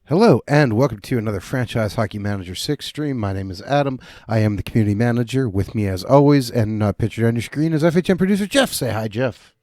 Hello, and welcome to another Franchise Hockey Manager 6 stream. My name is Adam. I am the community manager. With me, as always, and pictured on your screen is FHM producer Jeff. Say hi, Jeff.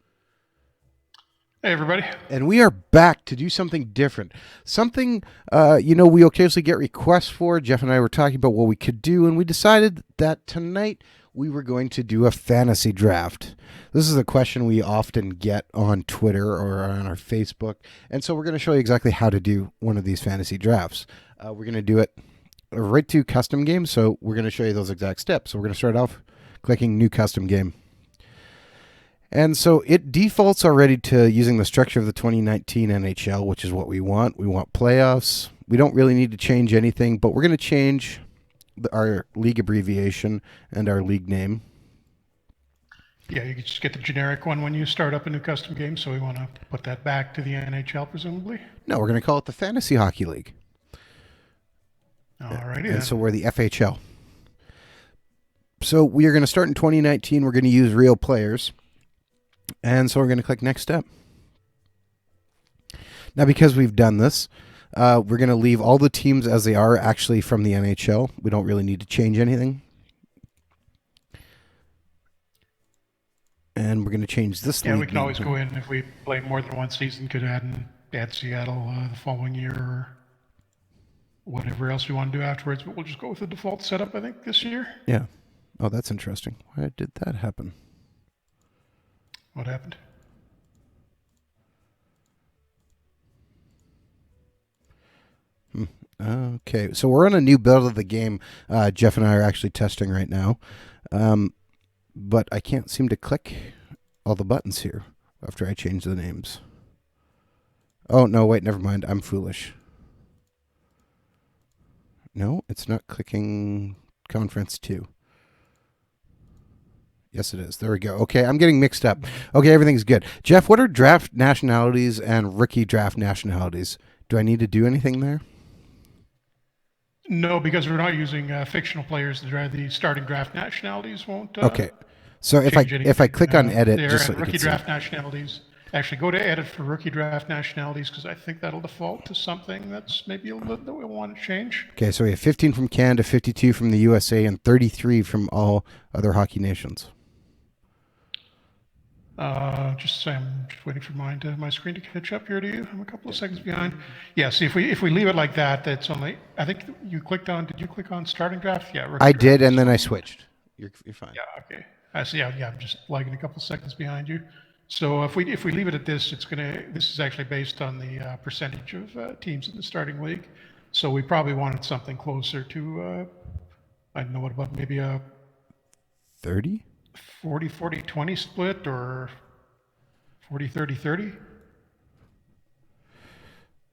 Hey, everybody. And we are back to do something different. Something, we occasionally get requests for. Jeff and I were talking about what we could do, and we decided that tonight we were going to do a fantasy draft. This is a question we often get on Twitter or on our Facebook, and so we're going to show you exactly how to do one of these fantasy drafts. We're going to do it right to custom game, so we're going to show you those exact steps. So we're going to start off clicking New Custom Game. And so it defaults already to using the structure of the 2019 NHL, which is what we want. We want playoffs. We don't really need to change anything, but we're going to change our league abbreviation and our league name. Yeah, you can just get the generic one when you start up a new custom game, so we want to put that back to the NHL, presumably? No, we're going to call it the Fantasy Hockey League. Alrighty. And so we're the FHL. So we are going to start in 2019. We're going to use real players. And so we're going to click Next Step. Now, because we've done this, we're going to leave all the teams as they are actually from the NHL. We don't really need to change anything. And we're going to change this. Yeah, we can always go in if we play more than one season, could add Seattle the following year or whatever else we want to do afterwards. But we'll just go with the default setup, I think, this year. Yeah. Oh, that's interesting. Why did that happen? What happened? Okay, so we're on a new build of the game. Jeff and I are actually testing right now. But I can't seem to click all the buttons here after I change the names. Oh, no, wait, never mind. I'm foolish. No, it's not clicking Conference 2. Yes, it is. There we go. Okay, I'm getting mixed up. Okay, everything's good. Jeff, what are draft nationalities and rookie draft nationalities? Do I need to do anything there? No, because we're not using fictional players. The starting draft nationalities won't. Okay, so if I click on edit, just so rookie draft nationalities. Actually, go to edit for rookie draft nationalities because I think that'll default to something that's maybe a little that we want to change. Okay, so we have 15 from Canada, 52 from the USA, and 33 from all other hockey nations. I'm just waiting for my screen to catch up here to you. I'm a couple of seconds behind. Yeah, see, if we leave it like that, that's only, I think you clicked on, did you click on starting draft? Yeah. I did, and then I switched. You're fine. Yeah, okay. I see, yeah, I'm just lagging a couple of seconds behind you. So if we leave it at this, this is actually based on the percentage of teams in the starting league. So we probably wanted something closer to, I don't know, what about maybe a 30? 40-40-20 split or 40-30-30?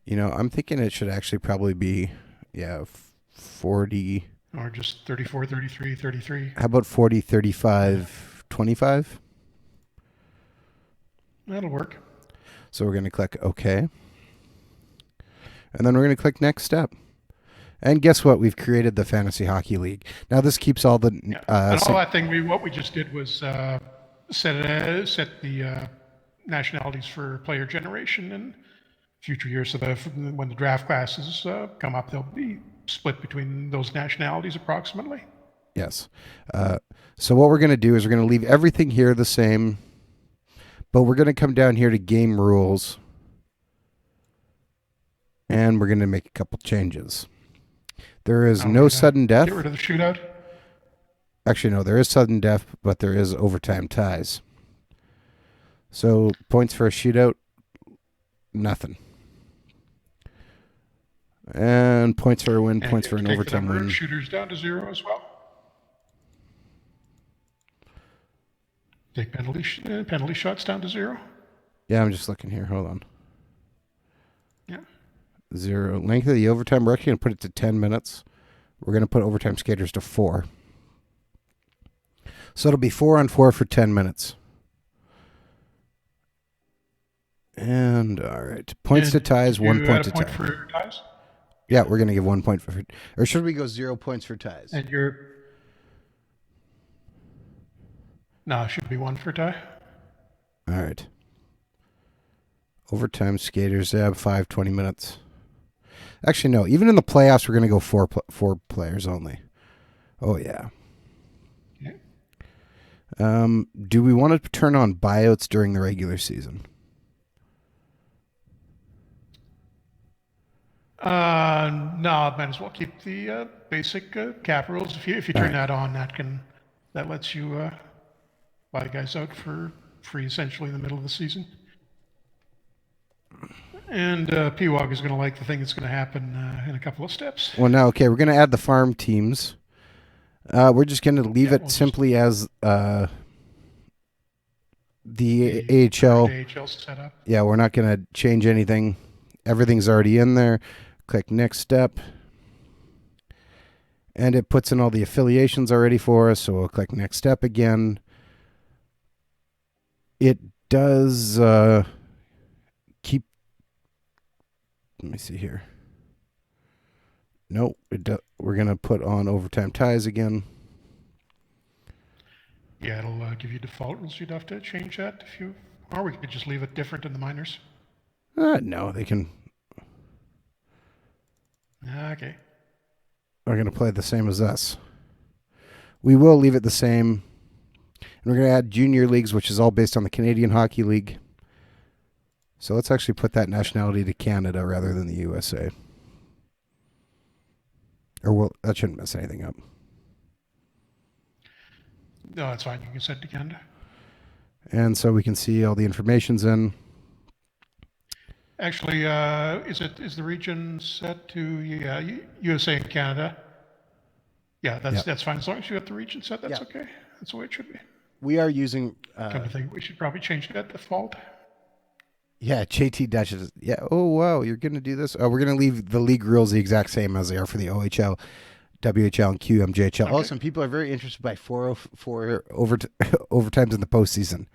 I'm thinking it should actually probably be, 40. Or just 34-33-33. How about 40-35-25? That'll work. So we're going to click OK. And then we're going to click Next Step. And guess what? We've created the Fantasy Hockey League. Now this keeps all the... and all that thing, what we just did was set the nationalities for player generation in future years. So that when the draft classes come up, they'll be split between those nationalities approximately. Yes. So what we're going to do is we're going to leave everything here the same, but we're going to come down here to game rules, and we're going to make a couple changes. There is no sudden death. Get rid of the shootout? Actually, no, there is sudden death, but there is overtime ties. So points for a shootout, nothing. And points for a win, points for an overtime win. Shooters down to 0 as well. Take penalty shots down to 0. Yeah, I'm just looking here. Hold on. Yeah. 0. Length of the overtime, we're actually going to put it to 10 minutes. We're going to put overtime skaters to 4. So it'll be 4-on-4 for 10 minutes. And, all right. Points to ties, 1 point to tie. For ties? Yeah, we're going to give 1 point for... Or should we go 0 points for ties? And No, it should be 1 for tie. All right. Overtime skaters, 5, 20 minutes. Actually, no. Even in the playoffs, we're going to go four players only. Oh, yeah. Okay. Do we want to turn on buyouts during the regular season? No, might as well keep the basic cap rules. If you turn that on, that lets you buy guys out for free essentially in the middle of the season. And PWOG is going to like the thing that's going to happen in a couple of steps. Well, now, okay, we're going to add the farm teams. We're just going to leave it simply as the AHL. AHL setup. Yeah, we're not going to change anything. Everything's already in there. Click next step. And it puts in all the affiliations already for us, so we'll click next step again. It does keep... Let me see here. Nope, we're going to put on overtime ties again. Yeah, it'll give you default rules. You'd have to change that or we could just leave it different in the minors. No, they can... Okay. Are going to play the same as us. We will leave it the same. And we're going to add junior leagues, which is all based on the Canadian Hockey League. So let's actually put that nationality to Canada rather than the USA. That shouldn't mess anything up. No, that's fine. You can set to Canada. And so we can see all the information's in. Actually, is the region set to USA and Canada? Yeah, that's fine. As long as you got the region set, that's okay. That's the way it should be. We are using... Come to think, we should probably change that default. Yeah, JT Dutch is... Yeah, oh, wow, you're going to do this? Oh, we're going to leave the league rules the exact same as they are for the OHL, WHL, and QMJHL. Okay. Also, people are very interested by 404 overtimes in the postseason.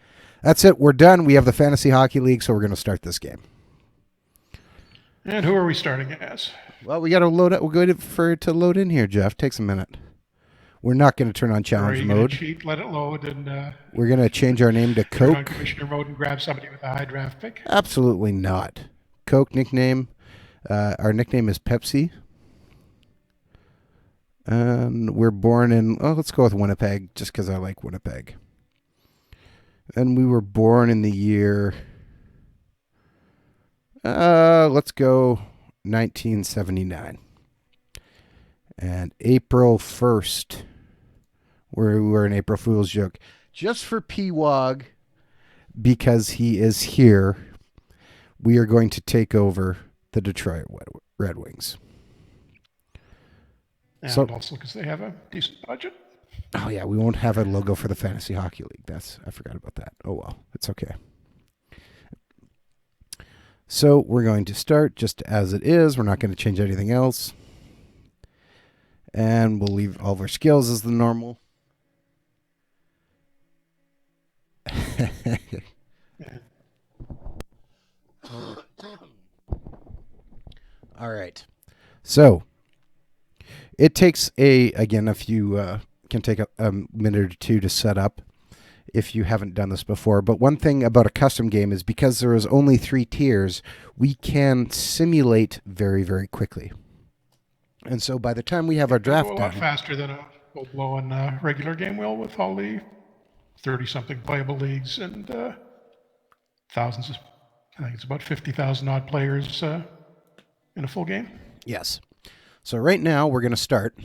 That's it. We're done. We have the Fantasy Hockey League, so we're going to start this game. And who are we starting as? Well, we got to load up. We'll go for it to load in here, Jeff. Takes a minute. We're not going to turn on challenge mode. Cheat, let it load, and we're going to change our name to Coke. Turn on commissioner mode and grab somebody with a high draft pick. Absolutely not. Coke nickname. Our nickname is Pepsi. And we're born in... Oh, let's go with Winnipeg, just because I like Winnipeg. And we were born in the year... let's go 1979. And April 1st, we were an April Fool's joke. Just for PWOG, because he is here, we are going to take over the Detroit Red Wings. And also because they have a decent budget. Oh, yeah, we won't have a logo for the Fantasy Hockey League. I forgot about that. Oh, well, it's okay. So we're going to start just as it is. We're not going to change anything else. And we'll leave all of our skills as the normal. All right. So it takes a few, can take a minute or two to set up if you haven't done this before. But one thing about a custom game is because there is only 3 tiers, we can simulate very, very quickly. And so by the time we have our draft done... a lot faster than a full-blown regular game will with all the 30-something playable leagues and thousands of... I think it's about 50,000 odd players in a full game. Yes. So right now we're going to start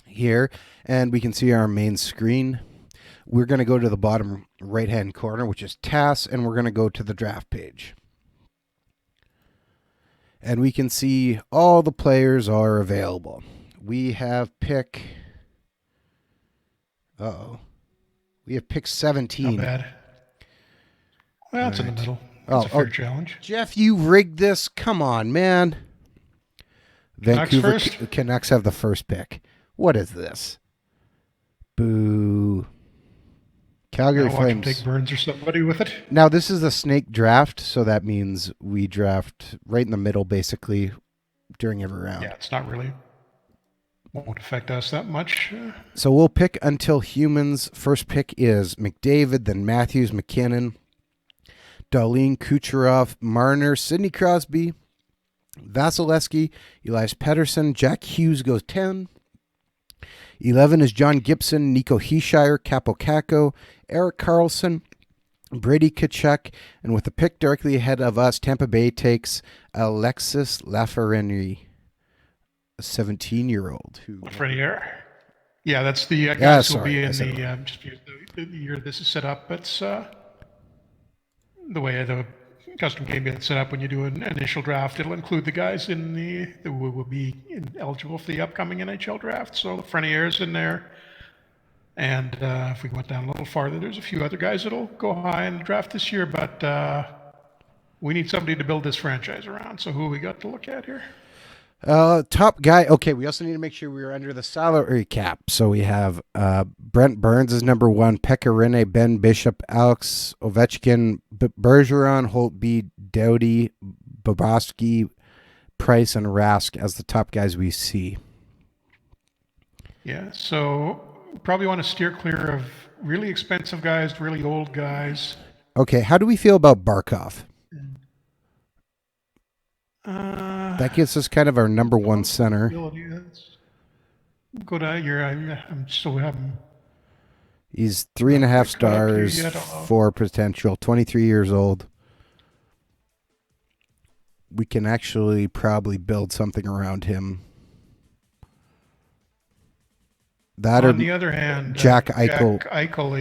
here, and we can see our main screen. We're going to go to the bottom right-hand corner, which is tasks, and we're going to go to the draft page. And we can see all the players are available. We have pick... We have pick 17. Not bad. Well, that's in the middle. That's a fair challenge. Jeff, you rigged this? Come on, man. Vancouver Canucks have the first pick. What is this? Boo. Calgary Flames. Take Burns or somebody with it. Now, this is a snake draft, so that means we draft right in the middle, basically, during every round. Yeah, it's not really... won't affect us that much. So we'll pick until humans. First pick is McDavid, then Matthews, McKinnon, Darlene, Kucherov, Marner, Sidney Crosby, Vasilevsky, Elias Pettersson, Jack Hughes goes 10. 11 is John Gibson, Nico Heishire, Capo Caco, Eric Carlson, Brady Tkachuk, and with the pick directly ahead of us, Tampa Bay takes Alexis Lafreniere, a 17-year-old. Lafreniere. Yeah, that's the guys who will be in the year this is set up. It's the way the custom game gets set up when you do an initial draft. It'll include the guys that will be eligible for the upcoming NHL draft. So Lafreniere's in there. And if we went down a little farther, there's a few other guys that'll go high in the draft this year. But we need somebody to build this franchise around. So who we got to look at here? Top guy. Okay, we also need to make sure we are under the salary cap. So we have Brent Burns is number 1, Pekka Rinne, Ben Bishop, Alex Ovechkin, Bergeron, Holtby, Doughty, Bobrovsky, Price, and Rask as the top guys we see. Yeah, so probably want to steer clear of really expensive guys, really old guys. Okay, how do we feel about Barkov? That gets us kind of our number 1 center. Go to your. I'm still having. He's 3.5 stars, 4 potential, 23 years old. We can actually probably build something around him. That On the other hand, Jack Eichel. Eichel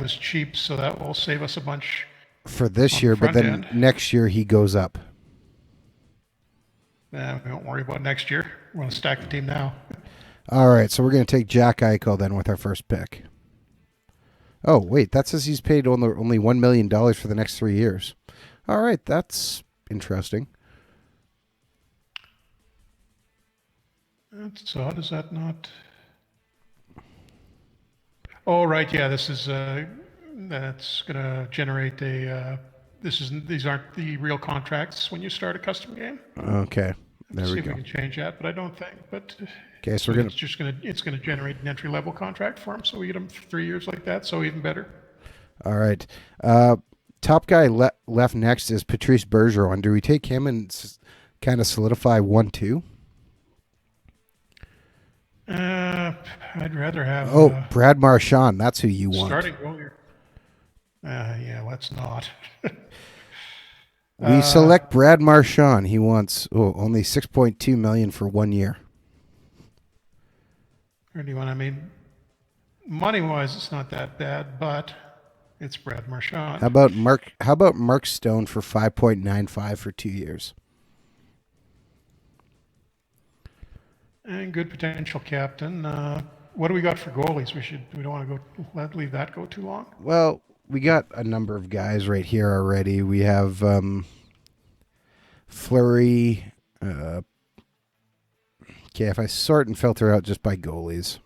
is cheap, so that will save us a bunch for this year, but then next year he goes up. We don't worry about next year. We're going to stack the team now. All right, so we're going to take Jack Eichel then with our first pick. Oh, wait, that says he's paid only $1 million for the next 3 years. All right, that's interesting. So how does that not... Oh, right, yeah, this is... that's going to generate a... These aren't the real contracts when you start a custom game. Okay, there we go. See if we can change that, but I don't think. But okay, so we're it's gonna generate an entry level contract for him, so we get him for 3 years like that, so even better. All right, top guy left next is Patrice Bergeron. Do we take him and kind of solidify 1-2? I'd rather have. Brad Marchand. That's who you want. Starting goalie. Yeah, let's not. We select Brad Marchand. He wants only $6.2 million for 1 year. Or do you want? I mean, money-wise, it's not that bad, but it's Brad Marchand. How about Mark Stone for $5.95 for 2 years? And good potential captain. What do we got for goalies? We don't want to leave that go too long. Well, we got a number of guys right here already. We have Fleury. Okay, if I sort and filter out just by goalies.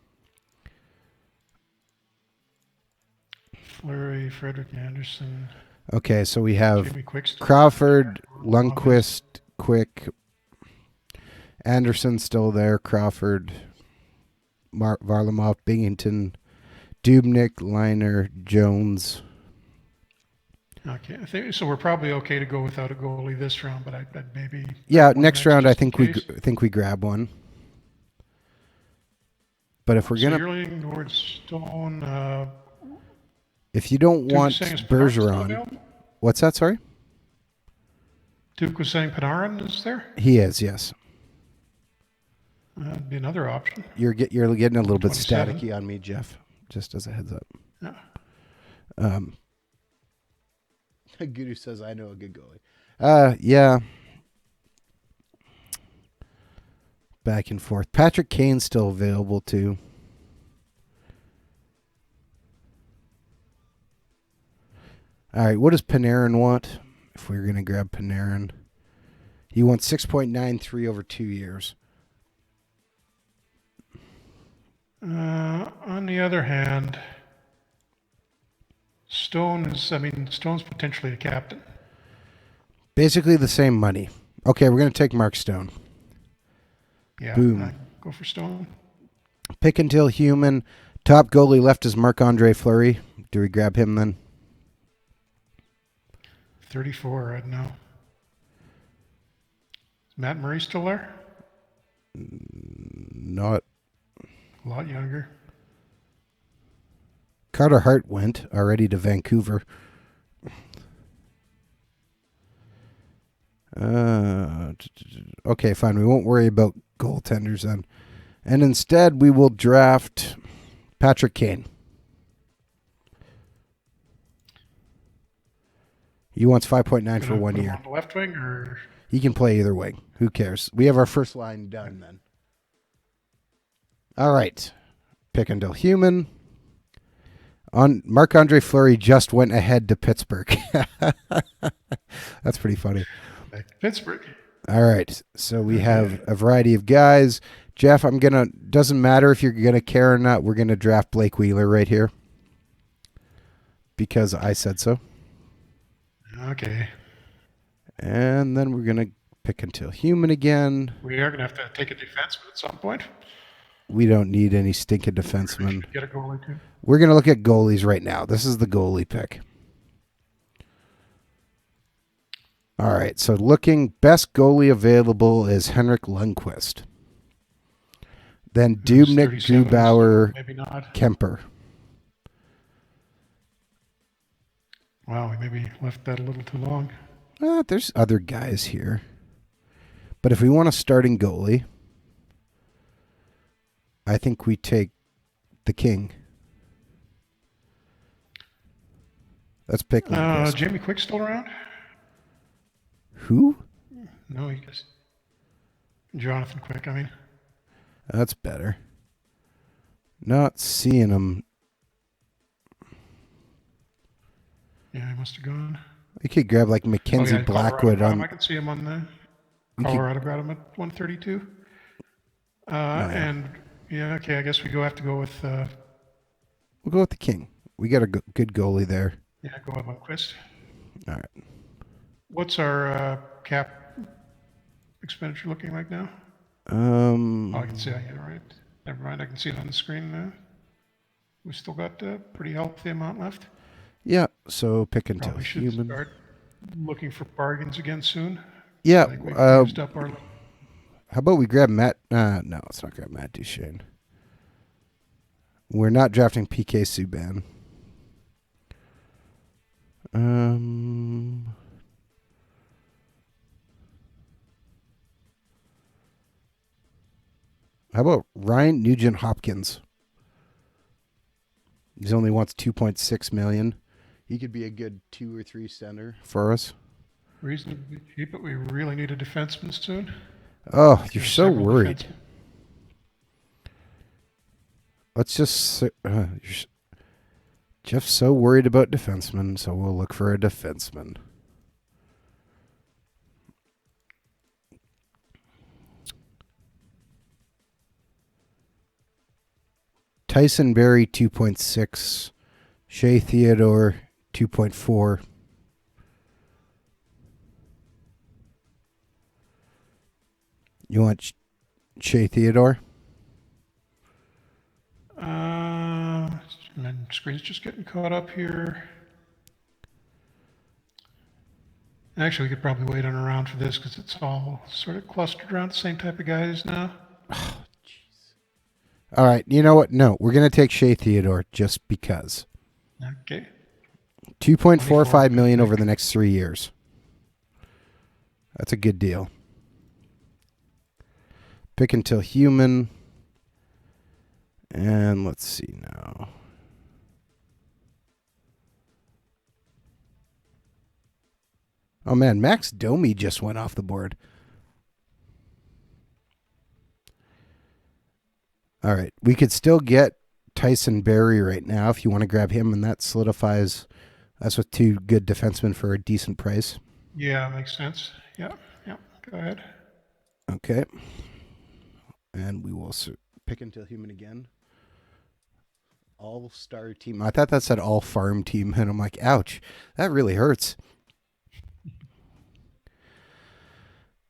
Fleury, Frederick Anderson. Okay, so we have Crawford, Lundqvist, Quick, Anderson still there, Crawford, Varlamov, Binghamton, Dubnyk, Liner, Jones. Okay, I think so. We're probably okay to go without a goalie this round, but I'd maybe. Yeah, next round I think we grab one. But if we're gonna, you're leaning towards Stone. If you don't want Bergeron, what's that? Sorry. Duke was saying Panarin is there. He is, yes. That'd be another option. You're getting a little bit staticky on me, Jeff. Just as a heads up. Yeah. Guru says I know a good goalie. Yeah. Back and forth. Patrick Kane's still available too. All right, what does Panarin want? If we're gonna grab Panarin, he wants 6.93 over 2 years. On the other hand, Stone's potentially a captain. Basically the same money. Okay, we're going to take Mark Stone. Yeah, boom. Go for Stone. Pick until human. Top goalie left is Marc-Andre Fleury. Do we grab him then? 34 right now. Matt Murray still there? Not. A lot younger. Carter Hart went already to Vancouver. Okay, fine. We won't worry about goaltenders then. And instead, we will draft Patrick Kane. He wants 5.9 for 1 Put him year. on the left wing, or He can play either wing. Who cares? We have our first line done then. All right. Pick until human. Marc-Andre Fleury just went ahead to Pittsburgh. That's pretty funny. back to Pittsburgh. All right. So we have a variety of guys. Jeff, doesn't matter if you're going to care or not, we're going to draft Blake Wheeler right here because I said so. Okay. And then we're going to pick until human again. We are going to have to take a defenseman at some point. We don't need any stinking defenseman. Get a goalie too. We're going to look at goalies right now. This is the goalie pick. All right, so looking, best goalie available is Henrik Lundqvist. Then Dubnyk, 37, Grubauer, so maybe not. Kemper. Wow, we maybe left that a little too long. There's other guys here. But if we want a starting goalie, I think we take the King. Let's pick Lundqvist. Jamie Quick still around? Who? No, he just Jonathan Quick, I mean. That's better. Not seeing him. Yeah, he must have gone. We could grab like Mackenzie Blackwood Colorado, on. I can see him on the Colorado got him at 132. And yeah, okay, I guess we have to go with We'll go with the King. We got a good goalie there. yeah, go with Lundqvist. All right. What's our cap expenditure looking like now? Um. Oh, I can see it. Yeah, right. Never mind. I can see it on the screen now. We still got a pretty healthy amount left. Yeah. So pick until Probably should human. start looking for bargains again soon. Yeah. Like we've used up our. How about we grab Matt? No, let's not grab Matt Duchesne. We're not drafting PK Subban. How about Ryan Nugent Hopkins? He only wants 2.6 million. He could be a good 2 or 3 center for us. Reasonably cheap, but we really need a defenseman soon. Oh, you're so Several worried. defensemen. Let's just. Jeff's so worried about defensemen, so we'll look for a defenseman. Tyson Berry 2.6, Shea Theodore 2.4. You want Shea Theodore? My screen's just getting caught up here. Actually, we could probably wait on around for this because it's all sort of clustered around the same type of guys now. All right, you know what? No, we're going to take Shea Theodore just because. Okay. 2.45 million over the next 3 years. That's a good deal. Pick until human. And let's see now. Oh man, Max Domi just went off the board. All right, we could still get Tyson Berry right now if you want to grab him, and that solidifies us with 2 good defensemen for a decent price. Yeah, makes sense. Yeah. Go ahead. Okay. And we will pick until human again. All-star team. I thought that said all-farm team, and I'm like, ouch, that really hurts.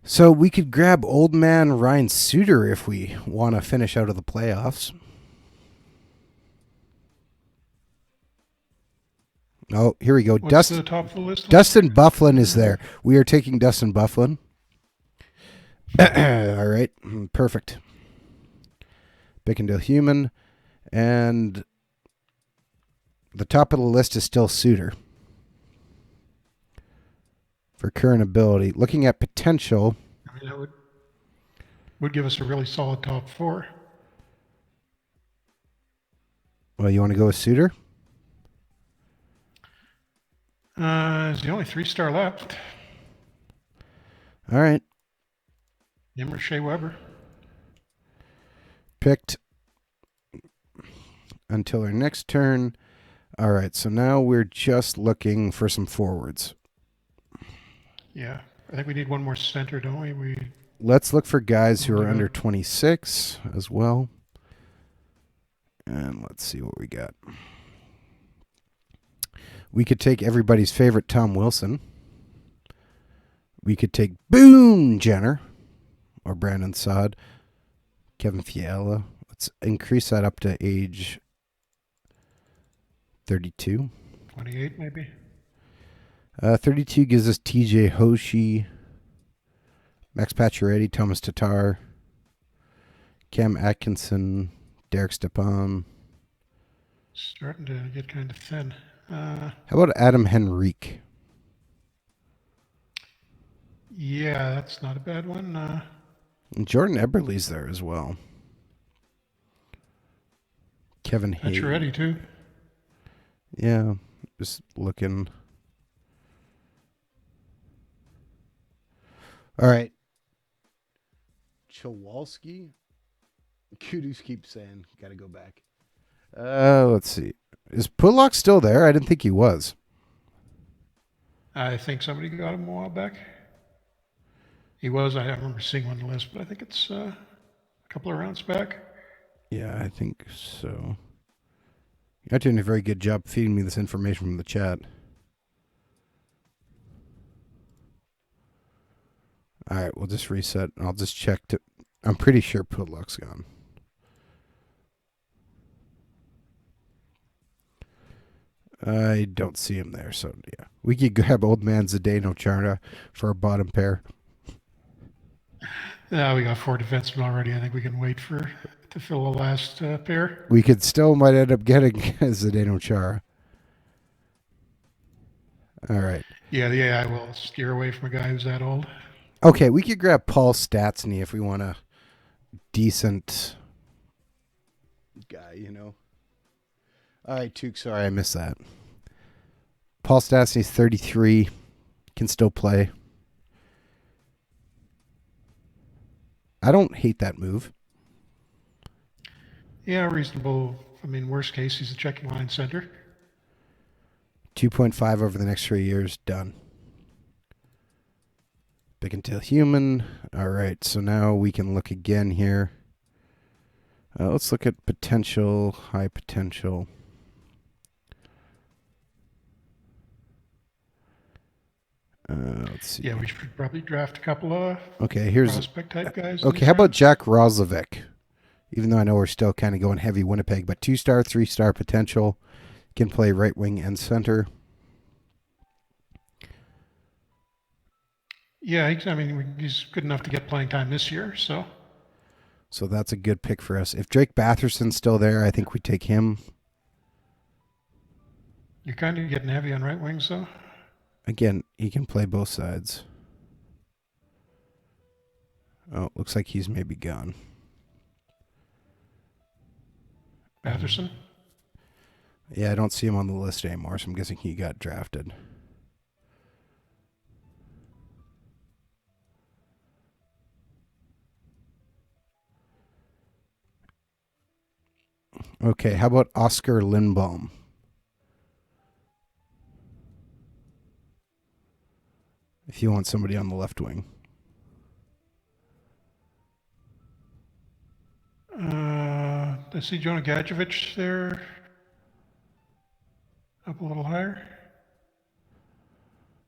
So we could grab old man Ryan Suter if we want to finish out of the playoffs. Oh, here we go. What's the top of the list? Dustin Byfuglien is there. We are taking Dustin Byfuglien. All right, perfect. Bickendale Human, and the top of the list is still Suter for current ability. Looking at potential, I mean, that would give us a really solid top four. well, you want to go with Suter? Is the only 3-star left. All right, Him or Shea Weber. picked until our next turn. All right, so now we're just looking for some forwards. Yeah, I think we need one more center, don't we? Let's look for guys who are under 26 as well. And let's see what we got. We could take everybody's favorite Tom Wilson. We could take Boone Jenner or Brandon Saad. Kevin Fiala. Let's increase that up to age 32. 28 maybe. 32 gives us TJ Hoshi, Max Pacioretty, Thomas Tatar, Cam Atkinson, Derek Stepan. Starting to get kind of thin. How about Adam Henrique? Yeah, that's not a bad one. And Jordan Eberle's there as well. Kevin Hayes. Pacioretty too. Yeah, just looking. All right. Chowalski? Kudos keeps saying, got to go back. Let's see. Is Pullock still there? I didn't think he was. I think somebody got him a while back. He was. I remember seeing on the list, but I think it's a couple of rounds back. Yeah, I think so. You're not doing a very good job feeding me this information from the chat. All right, we'll just reset. I'll just check. I'm pretty sure Pudlock's gone. I don't see him there, so yeah. We could grab old man Zdeno Chara for a bottom pair. Yeah, we got 4 defensemen already. I think we can wait to fill the last pair. We could still might end up getting Zdeno Chara. All right. Yeah, the AI will steer away from a guy who's that old. Okay, we could grab Paul Stastny if we want a decent guy, you know. All right, Took, sorry I missed that. Paul Stastny's 33, can still play. I don't hate that move. Yeah, reasonable. I mean, worst case, he's a checking line center. 2.5 over the next 3 years, done. Big until human. All right, so now we can look again here. Let's look at potential, high potential. Let's see. Yeah, we should probably draft a couple of prospect type guys. Okay, how about Jack Roslovic? Even though I know we're still kind of going heavy Winnipeg, but 2-star, 3-star potential. Can play right wing and center. Yeah, he's good enough to get playing time this year, so. So that's a good pick for us. If Drake Batherson's still there, I think we take him. You're kind of getting heavy on right wings, though. Again, he can play both sides. Oh, looks like he's maybe gone. Batherson? Yeah, I don't see him on the list anymore, so I'm guessing he got drafted. Okay, how about Oscar Lindblom? If you want somebody on the left wing. I see Jonah Gadjevich there. Up a little higher.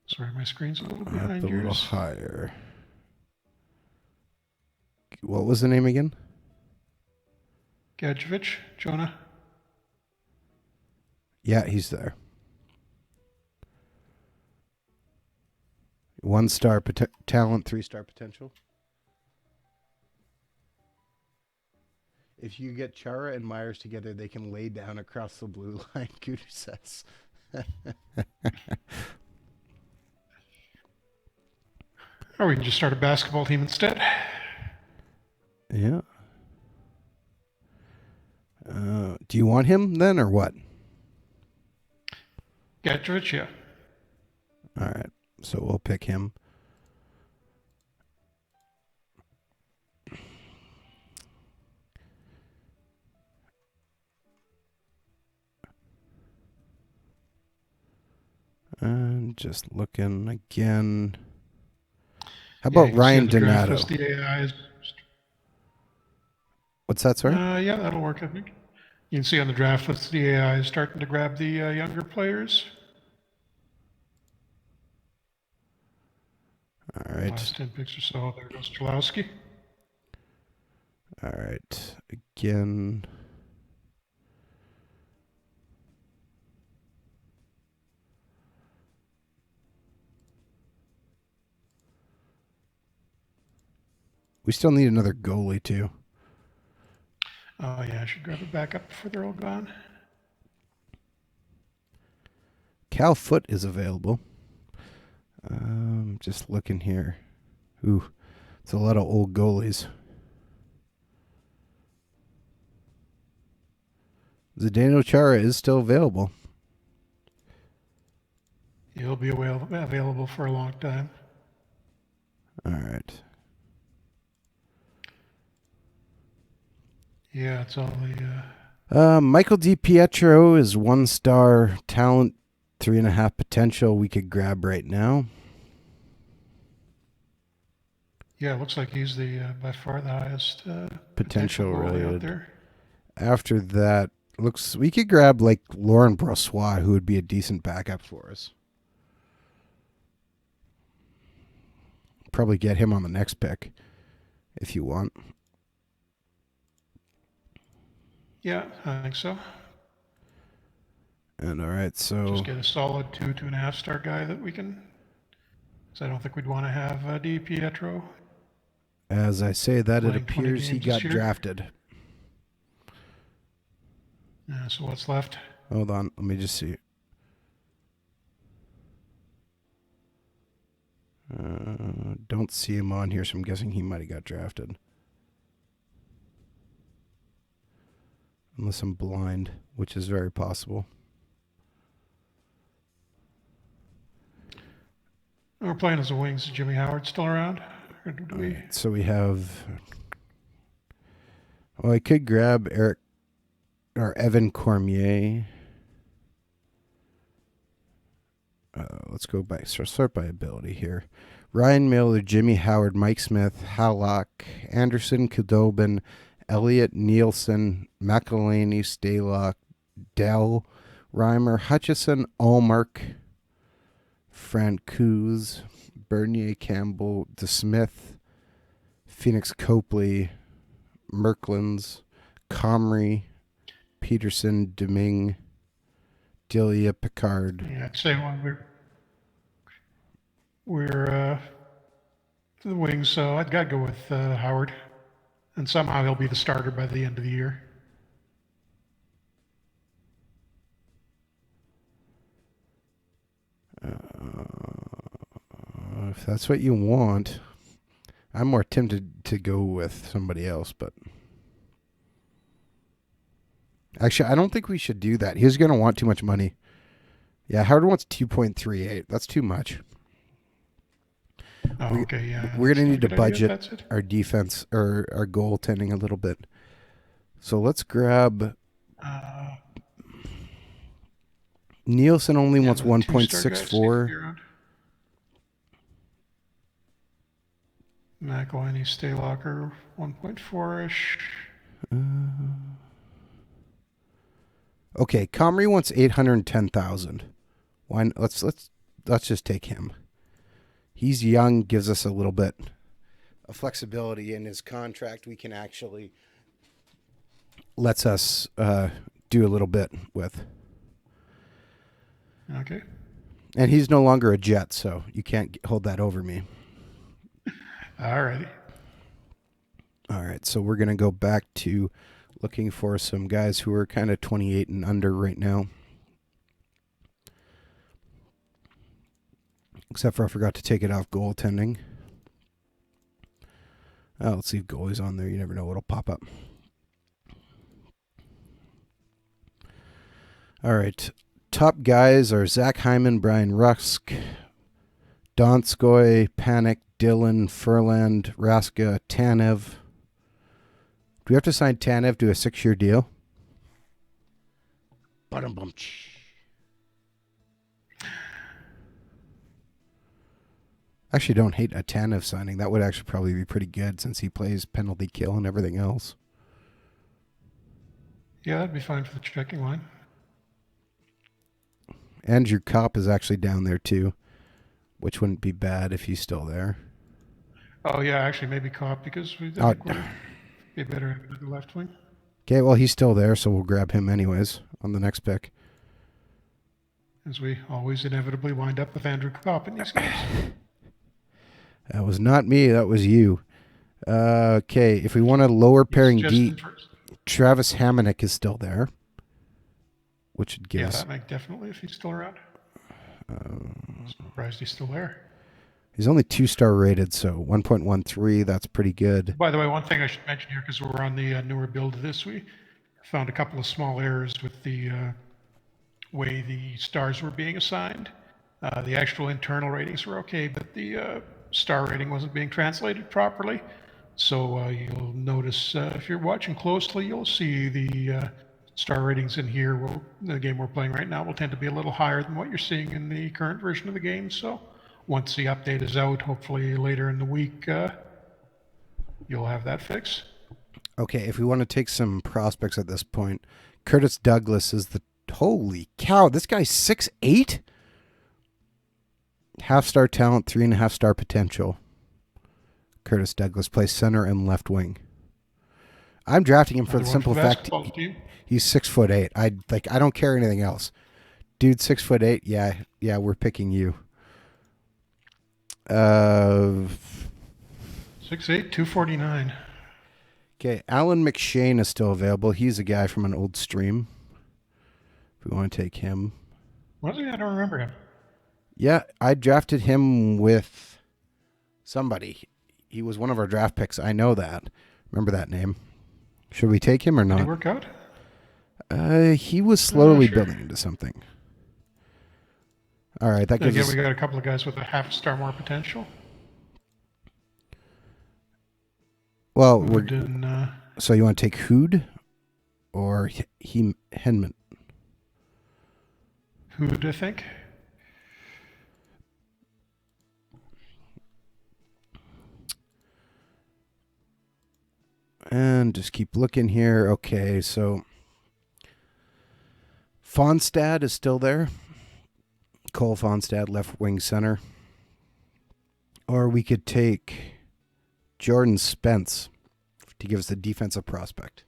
Sorry, my screen's a little behind yours. A little higher. What was the name again? Gadjevich, Jonah. Yeah, he's there. 1-star talent, 3-star potential. If you get Chara and Myers together, they can lay down across the blue line, Cooter says. Or we can just start a basketball team instead. Yeah. Do you want him then, or what? Gatrovich, yeah. All right. So we'll pick him. And just looking again. How about Ryan Donato? What's that, sorry? Yeah, that'll work, I think. You can see on the draft list the AI is starting to grab the younger players. All right. Last 10 picks or so. There goes Chalowski. All right. Again. We still need another goalie, too. Oh, yeah, I should grab a backup before they're all gone. Cal Foote is available. Just looking here. Ooh, it's a lot of old goalies. Zdeno Chara is still available. He'll be available for a long time. All right. Yeah, it's only... Michael Dipietro is 1-star talent, 3.5 potential we could grab right now. Yeah, it looks like he's the by far the highest potential goalie really out there. After that, looks we could grab like Laurent Brossoit, who would be a decent backup for us. Probably get him on the next pick if you want. Yeah, I think so. And all right, so just get a solid 2.5 star guy that we can. So I don't think we'd want to have Dipietro. As I say that, it appears he got drafted. So what's left? Hold on, let me just see. Don't see him on here, so I'm guessing he might have got drafted. Unless I'm blind, which is very possible. We're playing as a wings. Is Jimmy Howard still around? Or do we... Right, so we have... Well, I could grab Eric or Evan Cormier. Let's go by start by ability here. Ryan Miller, Jimmy Howard, Mike Smith, Hallock, Anderson, Khudobin, Elliott, Nielsen, McElhaney, Stalock, Dell, Reimer, Hutchison, Allmark, Francouz, Bernier, Campbell, DeSmith, Phoenix Copley, Merklins, Comrie, Peterson, Deming, Delia, Picard. Yeah, I'd say when we're the wings, so I'd gotta go with Howard, and somehow he'll be the starter by the end of the year. If that's what you want, I'm more tempted to go with somebody else, but actually, I don't think we should do that. He's going to want too much money. Yeah, Howard wants 2.38. That's too much. Oh, okay, yeah. We're going to need to budget our defense or our goaltending a little bit. So let's grab... Nielsen only wants 1.64. McElhaney, Stalocker, 1.4-ish. Okay, Comrie wants 810,000. Why? Let's just take him. He's young, gives us a little bit of flexibility in his contract. We can actually lets us do a little bit with. Okay. And he's no longer a Jet, so you can't hold that over me. All righty. All right, so we're going to go back to Looking for some guys who are kind of 28 and under right now. Except for I forgot to take it off goaltending. Let's see if goalie's on there. You never know what'll pop up. All right. Top guys are Zach Hyman, Brian Rusk, Donskoy, Panik, Dillon, Furland, Raska, Tanev. Do we have to sign Tanev to a 6-year deal? Actually, don't hate a Tanev signing. That would actually probably be pretty good since he plays penalty kill and everything else. Yeah, that'd be fine for the checking line. Andrew Kopp is actually down there too, which wouldn't be bad if he's still there. Oh, yeah, actually, maybe Kopp, because we think we'd be better at the left wing. Okay, well, he's still there, so we'll grab him anyways on the next pick. As we always inevitably wind up with Andrew Kopp in these games. That was not me, that was you. Okay, if we want a lower pairing D, Travis Hamonic is still there, which would give us... Yeah, that might definitely, if he's still around. Surprised he's still there. He's only 2-star rated, so 1.13, that's pretty good. By the way, one thing I should mention here, because we're on the newer build of this, we found a couple of small errors with the way the stars were being assigned. The actual internal ratings were okay, but the star rating wasn't being translated properly. So you'll notice, if you're watching closely, you'll see the star ratings in here. The game we're playing right now will tend to be a little higher than what you're seeing in the current version of the game. So once the update is out, hopefully later in the week, you'll have that fixed. Okay, if we want to take some prospects at this point, Curtis Douglas is the... Holy cow, this guy's 6'8"? Half-star talent, 3.5-star potential. Curtis Douglas plays center and left wing. I'm drafting him for the simple fact he's 6'8". I don't care anything else. Dude, 6'8". Yeah, we're picking you. 6'8", 249. Okay, Alan Mcshane is still available. He's a guy from an old stream. If we want to take him. Was he? I don't remember him. Yeah, I drafted him with somebody. He was one of our draft picks. I know that. Remember that name. Should we take him or not? Did he work out? He was slowly building into something. All right, that gives us... we got a couple of guys with a half-star more potential. Well, so you want to take Hood or Henman? Hood, I think. And just keep looking here. Okay, so Fonstad is still there. Cole Fonstad, left wing center. Or we could take Jordan Spence to give us the defensive prospect.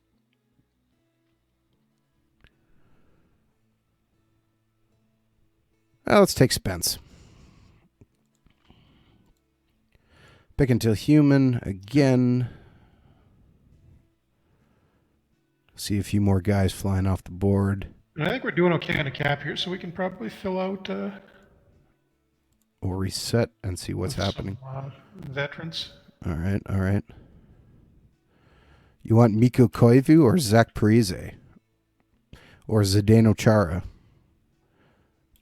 Well, let's take Spence. Pick until human again. See a few more guys flying off the board. I think we're doing okay on the cap here, so we can probably fill out... We'll reset and see what's happening. Veterans. All right. You want Mikko Koivu or Zach Parise? Or Zdeno Chara?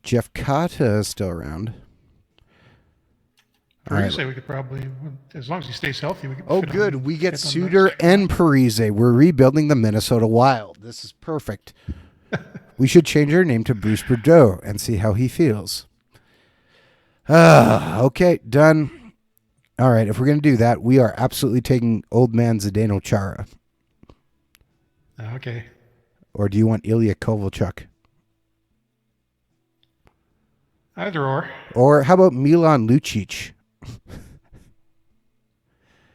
Jeff Kata is still around. Parise, we could probably, as long as he stays healthy, we could. Oh, good. We get Suter and Parise. We're rebuilding the Minnesota Wild. This is perfect. We should change our name to Bruce Bordeaux and see how he feels. Okay, done. All right, if we're going to do that, we are absolutely taking old man Zdeno Chara. Okay. Or do you want Ilya Kovalchuk? Either or. Or how about Milan Lucic?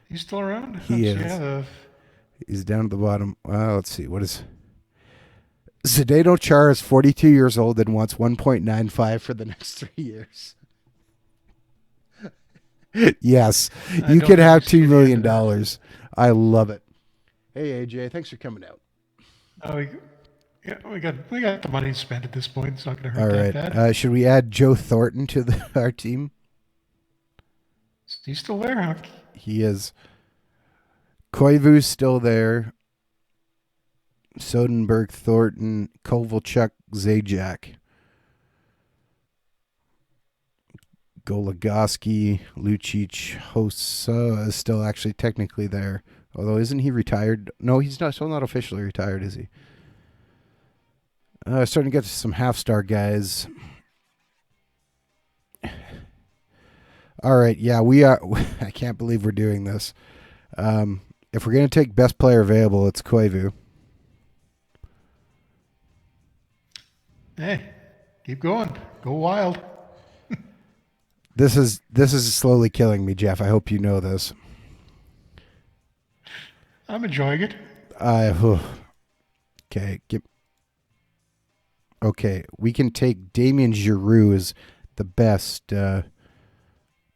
He's still around? He is. Yeah, he's down at the bottom. Let's see. What is... Zdeno Chara is 42 years old and wants 1.95 for the next 3 years. Yes, you could have $2 million. I love it. Hey, AJ, thanks for coming out. Oh, yeah, we got the money to spend at this point. It's not going to All hurt that right. bad. Should we add Joe Thornton to our team? He's still there, huh? He is. Koivu's still there. Soderberg, Thornton, Kovalchuk, Zajac. Goligoski, Lucic, Hossa is still actually technically there. Although, isn't he retired? No, he's not. Still not officially retired, is he? Starting to get to some half-star guys. All right, yeah, we are. I can't believe we're doing this. If we're going to take best player available, it's Koivu. Hey, keep going. Go wild. This is slowly killing me, Jeff. I hope you know this. I'm enjoying it. Okay, okay, we can take Damien Giroux as the best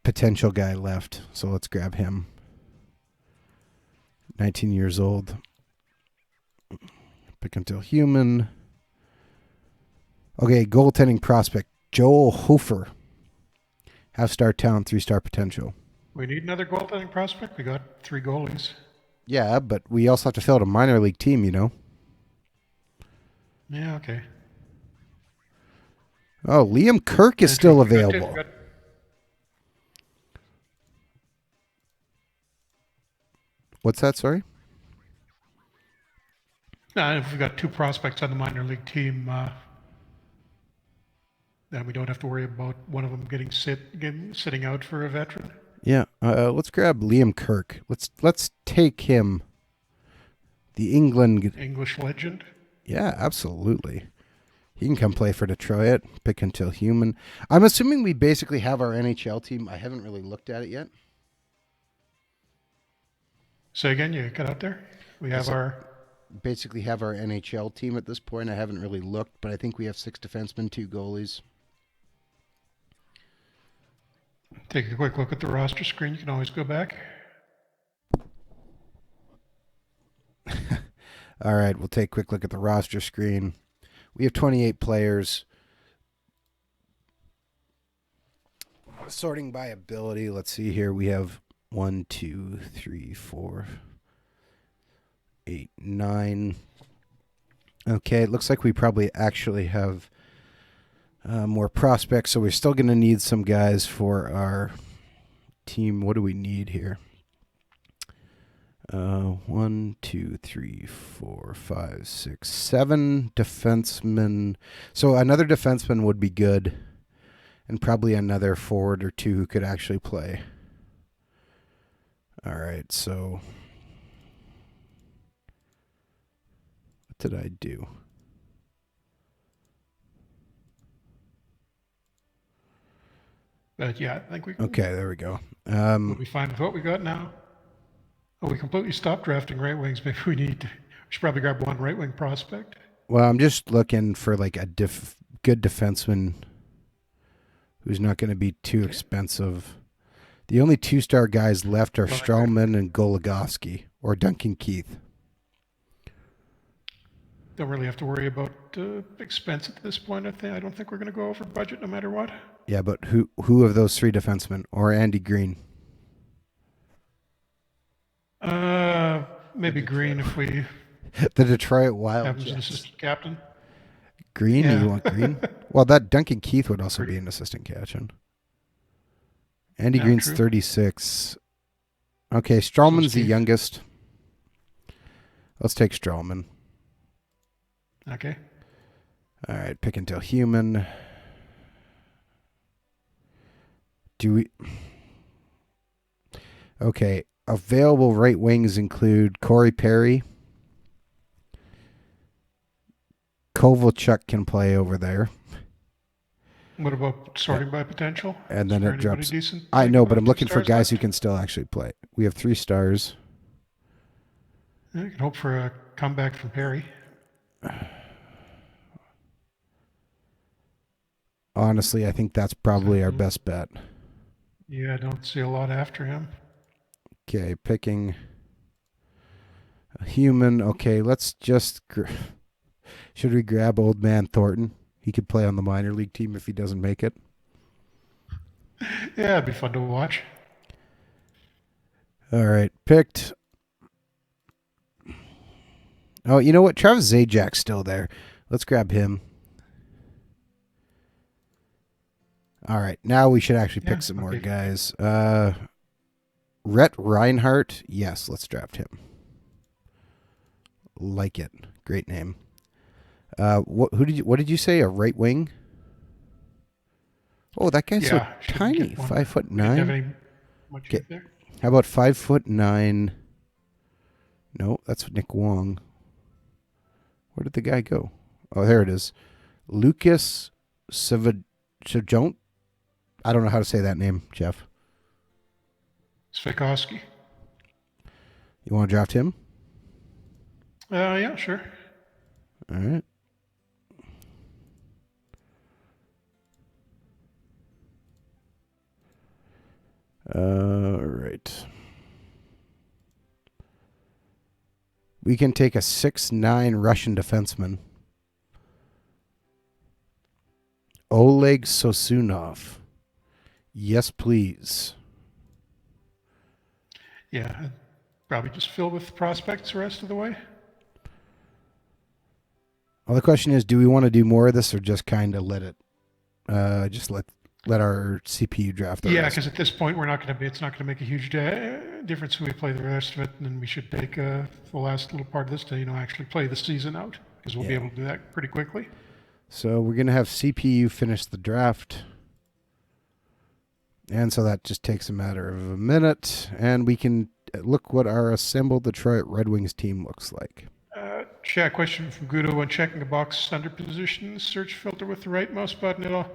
potential guy left. So let's grab him. 19 years old. Pick until human. Okay, goaltending prospect Joel Hofer. Half-star talent, 3-star potential. We need another goaltending prospect. We got 3 goalies. Yeah, but we also have to fill out a minor league team, you know. Yeah, okay. Oh, Liam Kirk is still available. What's that, sorry? No, if we've got 2 prospects on the minor league team, then we don't have to worry about one of them sitting out for a veteran. Yeah, let's grab Liam Kirk. Let's take him. The English legend. Yeah, absolutely. He can come play for Detroit. Pick until human. I'm assuming we basically have our NHL team. I haven't really looked at it yet. Say again, you got out there? We have basically have our NHL team at this point. I haven't really looked, but I think we have 6 defensemen, 2 goalies. Take a quick look at the roster screen. You can always go back. All right, we'll take a quick look at the roster screen. We have 28 players. Sorting by ability, let's see here. We have 1, 2, 3, 4, 8, 9. Okay, it looks like we probably actually have more prospects, so we're still going to need some guys for our team. What do we need here? 1, 2, 3, 4, 5, 6, 7 defensemen. So another defenseman would be good, and probably another forward or 2 who could actually play. All right, so what did I do? But yeah, I think we Okay, there we go. we'll be fine with what we got now. Oh, we completely stopped drafting right wings. Maybe we should probably grab one right wing prospect. Well, I'm just looking for like a good defenseman who's not going to be too expensive. The only 2-star guys left are Stralman and Goligoski or Duncan Keith. Don't really have to worry about expense at this point. I don't think we're going to go over budget no matter what. Yeah, but who of those 3 defensemen or Andy Green? Maybe Green if we The Detroit Wild have him as an Jets. assistant captain. Green? Yeah. You want Green? Well, that Duncan Keith would also be an assistant captain. Andy Green's true. 36. Okay, Stralman's the youngest. Let's take Stralman. Okay. All right, pick until human. Do we... Okay, available right wings include Corey Perry. Kovalchuk can play over there. What about sorting by potential? And then it drops. Decent? I know, but I'm looking for guys left? who can still actually play. We have 3 stars. You can hope for a comeback from Perry. Honestly, I think that's probably our best bet. Yeah, I don't see a lot after him. Okay, picking Human. Okay, let's just. Should we grab old man Thornton? He could play on the minor league team if he doesn't make it. Yeah, it'd be fun to watch. All right, picked. Oh, you know what? Travis Zajak's still there. Let's grab him. All right, now we should actually pick some more guys. Rhett Reinhardt. Yes, let's draft him. Like it. Great name. What did you say? A right wing? Oh, that guy's so tiny. 5'9". Okay. How about 5'9"? No, that's Nick Wong. Where did the guy go? Oh, there it is. Lucas Savajont. I don't know how to say that name, Jeff. Svikovsky. You want to draft him? Yeah, sure. All right. All right. We can take a 6'9" Russian defenseman. Oleg Sosunov. Yes, please. Yeah, probably just fill with prospects the rest of the way. Well, the question is, do we want to do more of this or just kind of let it, just let our CPU draft the rest? Because at this point it's not going to make a huge difference who we play the rest of it, and then we should take the last little part of this to actually play the season out, because we'll be able to do that pretty quickly. So we're going to have CPU finish the draft. And so that just takes a matter of a minute. And we can look what our assembled Detroit Red Wings team looks like. Chat question from Guido. When checking a box under positions, search filter with the right mouse button. It'll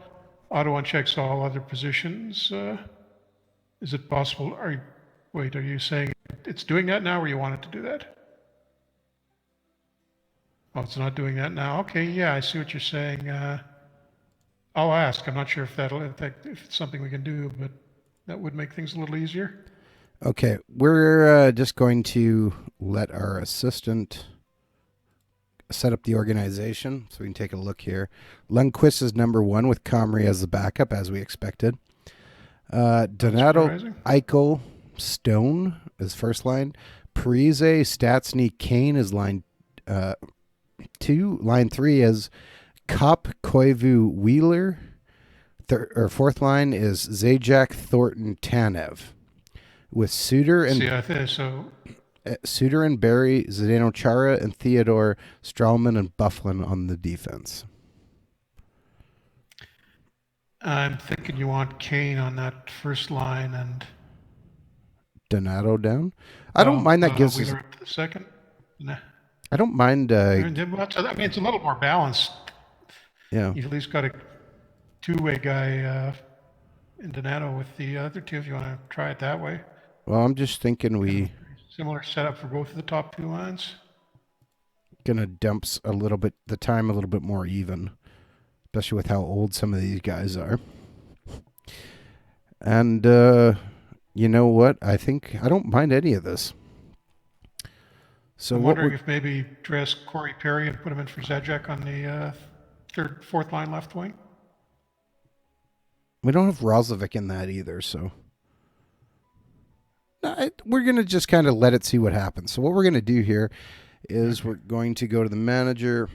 auto unchecks all other positions. Is it possible? Are you saying it's doing that now, or you want it to do that? Oh, it's not doing that now. Okay, yeah, I see what you're saying. I'll ask. I'm not sure if it's something we can do, but that would make things a little easier. Okay, we're just going to let our assistant set up the organization so we can take a look here. Lundqvist is number 1 with Comrie as the backup, as we expected. Donato, Eichel, Stone is first line. Parise, Stastny, Kane is line 2. Line 3 is Kopp, Koivu, Wheeler. Fourth line is Zajac, Thornton, Tanev. With Suter and Suter and Barry, Zdeno Chara, and Theodore, Strawman, and Byfuglien on the defense. I'm thinking you want Kane on that first line and Donato down. I don't mind that gives Wheeler up to the second. Nah. I don't mind. It's a little more balanced. Yeah, you've at least got a two-way guy in Donato with the other two if you want to try it that way. Well, I'm just thinking similar setup for both of the top two lines. Gonna dump the time a little bit more even, especially with how old some of these guys are. And you know what? I don't mind any of this. So I'm wondering if maybe dress Corey Perry and put him in for Zajac on the fourth line left wing. We don't have Roslovic in that either, so we're going to just kind of let it see what happens. So what we're going to do here is we're going to go to the manager.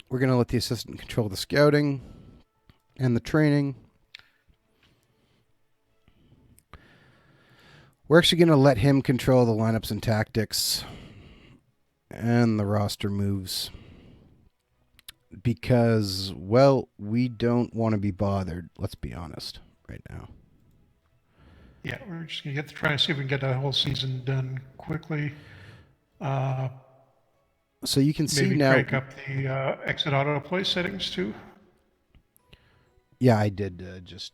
We're going to let the assistant control the scouting and the training. We're actually going to let him control the lineups and tactics and the roster moves because, well, we don't want to be bothered, let's be honest, right now. Yeah, we're just going to try and see if we can get that whole season done quickly. So you can see now. Maybe crank up the exit autoplay settings too. Yeah, I did just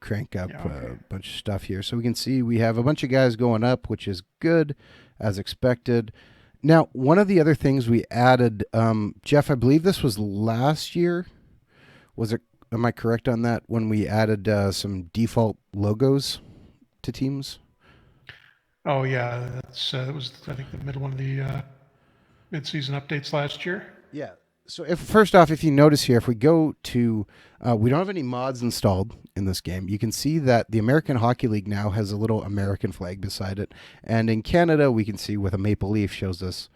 crank up a bunch of stuff here. So we can see we have a bunch of guys going up, which is good, as expected. Now, one of the other things we added, Jeff, I believe this was last year. Was it? Am I correct on that? When we added some default logos to teams? Oh yeah, that was I think the middle one of the mid-season updates last year. Yeah. So if first off, if you notice here, if we go to, we don't have any mods installed in this game. You can see that the American Hockey League now has a little American flag beside it, and in Canada, we can see with a maple leaf shows us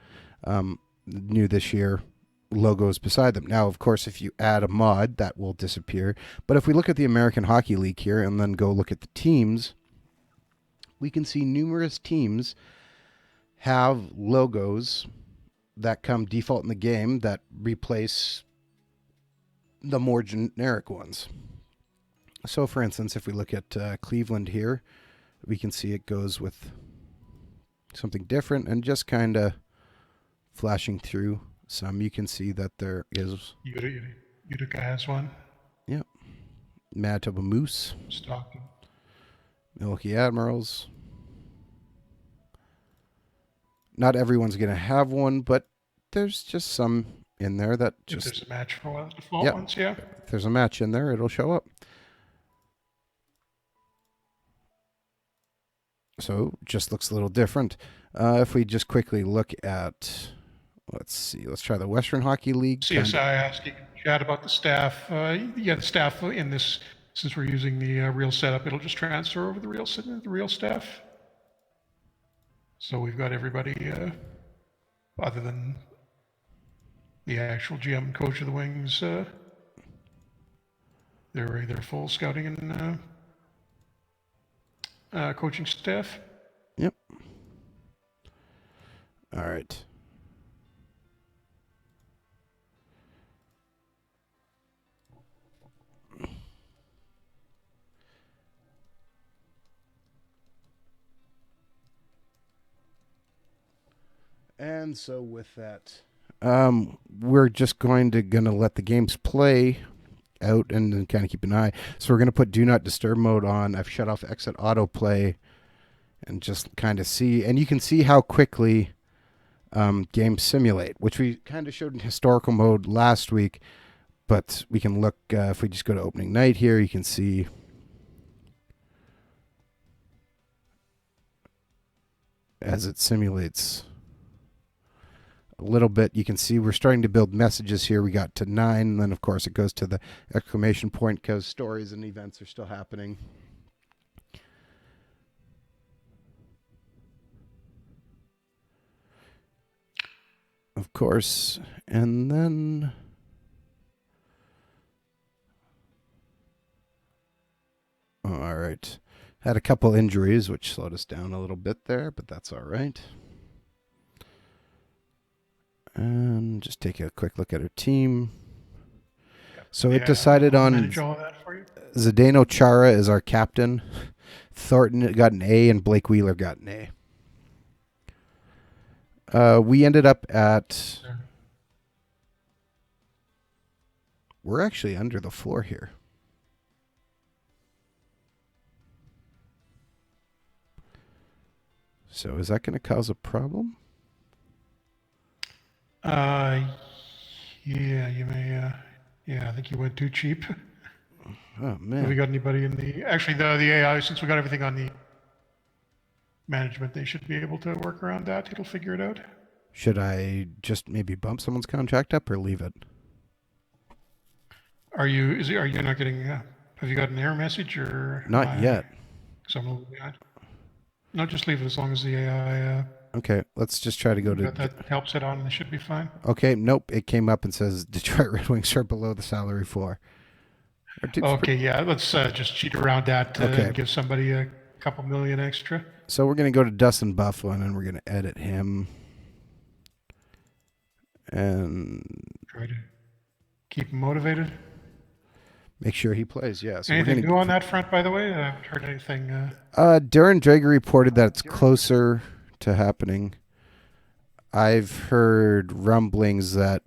new this year logos beside them. Now, of course, if you add a mod, that will disappear. But if we look at the American Hockey League here and then go look at the teams, we can see numerous teams have logos that come default in the game that replace the more generic ones. So, for instance, if we look at Cleveland here, we can see it goes with something different and just kind of flashing through some. You can see that there is. Utica has one. Yep. Manitoba Moose. Stockton. Milwaukee Admirals. Not everyone's going to have one, but there's just some in there that just. If there's a match for one of the default ones, yeah. If there's a match in there, it'll show up. So just looks a little different. If we just quickly look at, let's see, let's try the Western Hockey League. CSI asking chat about the staff. Yeah, the staff in this, since we're using the real setup, it'll just transfer over the real staff. So we've got everybody other than the actual GM and coach of the Wings. They're full scouting and coaching staff. Yep. All right. And so with that, we're just gonna let the games play out and then kind of keep an eye. So we're gonna put Do Not Disturb mode on. I've shut off Exit Autoplay, and just kind of see. And you can see how quickly games simulate, which we kind of showed in historical mode last week. But we can look if we just go to opening night here. You can see. As it simulates a little bit, you can see we're starting to build messages here. We got to 9, and then of course it goes to the exclamation point because stories and events are still happening. Of course, and then all right. Had a couple injuries, which slowed us down a little bit there, but that's all right. And just take a quick look at our team. So it decided on Zdeno Chara as our captain. Thornton got an A, and Blake Wheeler got an A. We ended up at... We're actually under the floor here. So is that going to cause a problem? Yeah, you may. Yeah, I think you went too cheap. Oh man! Have we got anybody in the? Actually, the AI, since we got everything on the management, they should be able to work around that. It'll figure it out. Should I just maybe bump someone's contract up or leave it? Are you not getting? Have you got an error message or? Not yet. Because I'm a little behind. No, just leave it as long as the AI. Okay, let's just try to go to... That helps it on, and it should be fine. Okay, nope, it came up and says Detroit Red Wings are below the salary floor. Okay, yeah, let's just cheat around that and give somebody a couple million extra. So we're going to go to Dustin Byfuglien, and we're going to edit him. And... Try to keep him motivated. Make sure he plays, yeah. So anything new on that front, by the way? I haven't heard anything. Darren Drager reported that it's closer to happening. I've heard rumblings that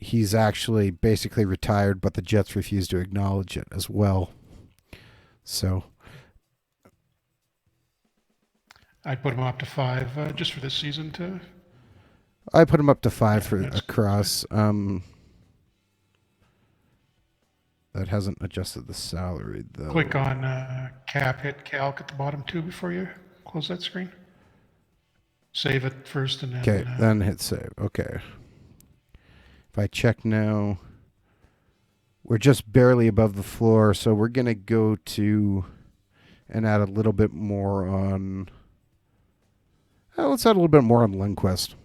he's actually basically retired, but the Jets refuse to acknowledge it as well. So I'd put him up to 5 just for this season. I put him up to 5 for across. That hasn't adjusted the salary, though. Click on cap, hit calc at the bottom too before you close that screen. Save it first and then. Okay, then hit save. Okay. If I check now, we're just barely above the floor, so we're going to go to and add a little bit more on. Let's add a little bit more on Lindquist.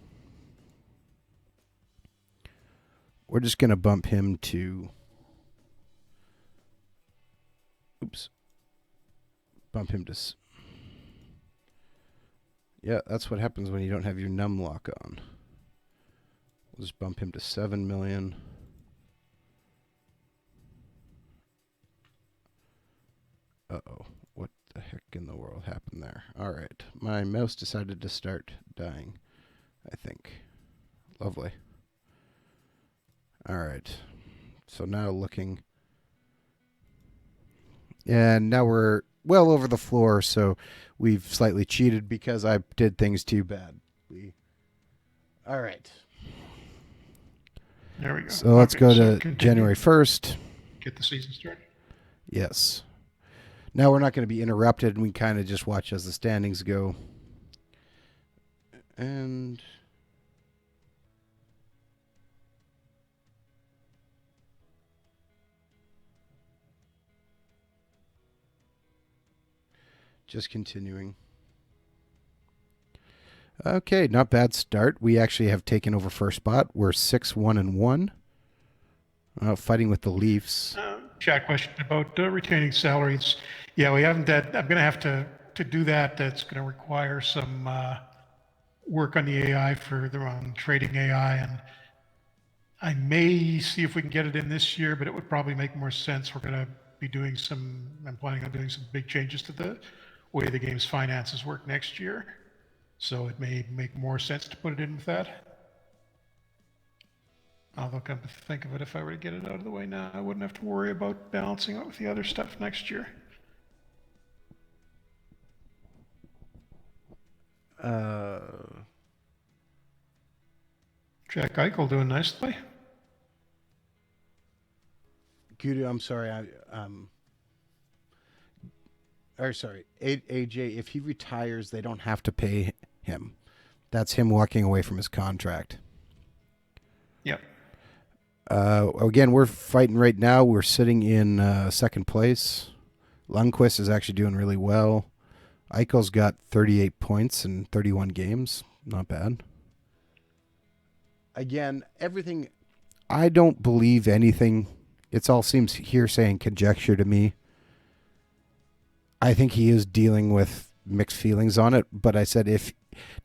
We're just going to bump him to. Bump him to. Yeah, that's what happens when you don't have your num lock on. We'll just bump him to 7 million. Uh-oh. What the heck in the world happened there? All right. My mouse decided to start dying, I think. Lovely. All right. So now looking. And now we're well over the floor, so we've slightly cheated because I did things too bad. All right. There we go. So let's go to January 1st. Get the season started. Yes. Now we're not going to be interrupted, and we kind of just watch as the standings go. And just continuing. Okay, not bad start. We actually have taken over first spot. We're 6-1-1. Fighting with the Leafs. Chat question about retaining salaries. Yeah, we haven't. I'm going to have to do that. That's going to require some work on the AI on trading AI, and I may see if we can get it in this year. But it would probably make more sense. We're going to be doing some. I'm planning on doing some big changes to the way the game's finances work next year. So it may make more sense to put it in with that. Although, come to think of it, if I were to get it out of the way now, I wouldn't have to worry about balancing it with the other stuff next year. Jack Eichel doing nicely. Gudu, I'm sorry. Sorry. AJ, if he retires, they don't have to pay him. That's him walking away from his contract. Yep. Again, we're fighting right now. We're sitting in second place. Lundqvist is actually doing really well. Eichel's got 38 points in 31 games. Not bad. Again, everything, I don't believe anything. It all seems hearsay and conjecture to me. I think he is dealing with mixed feelings on it, but I said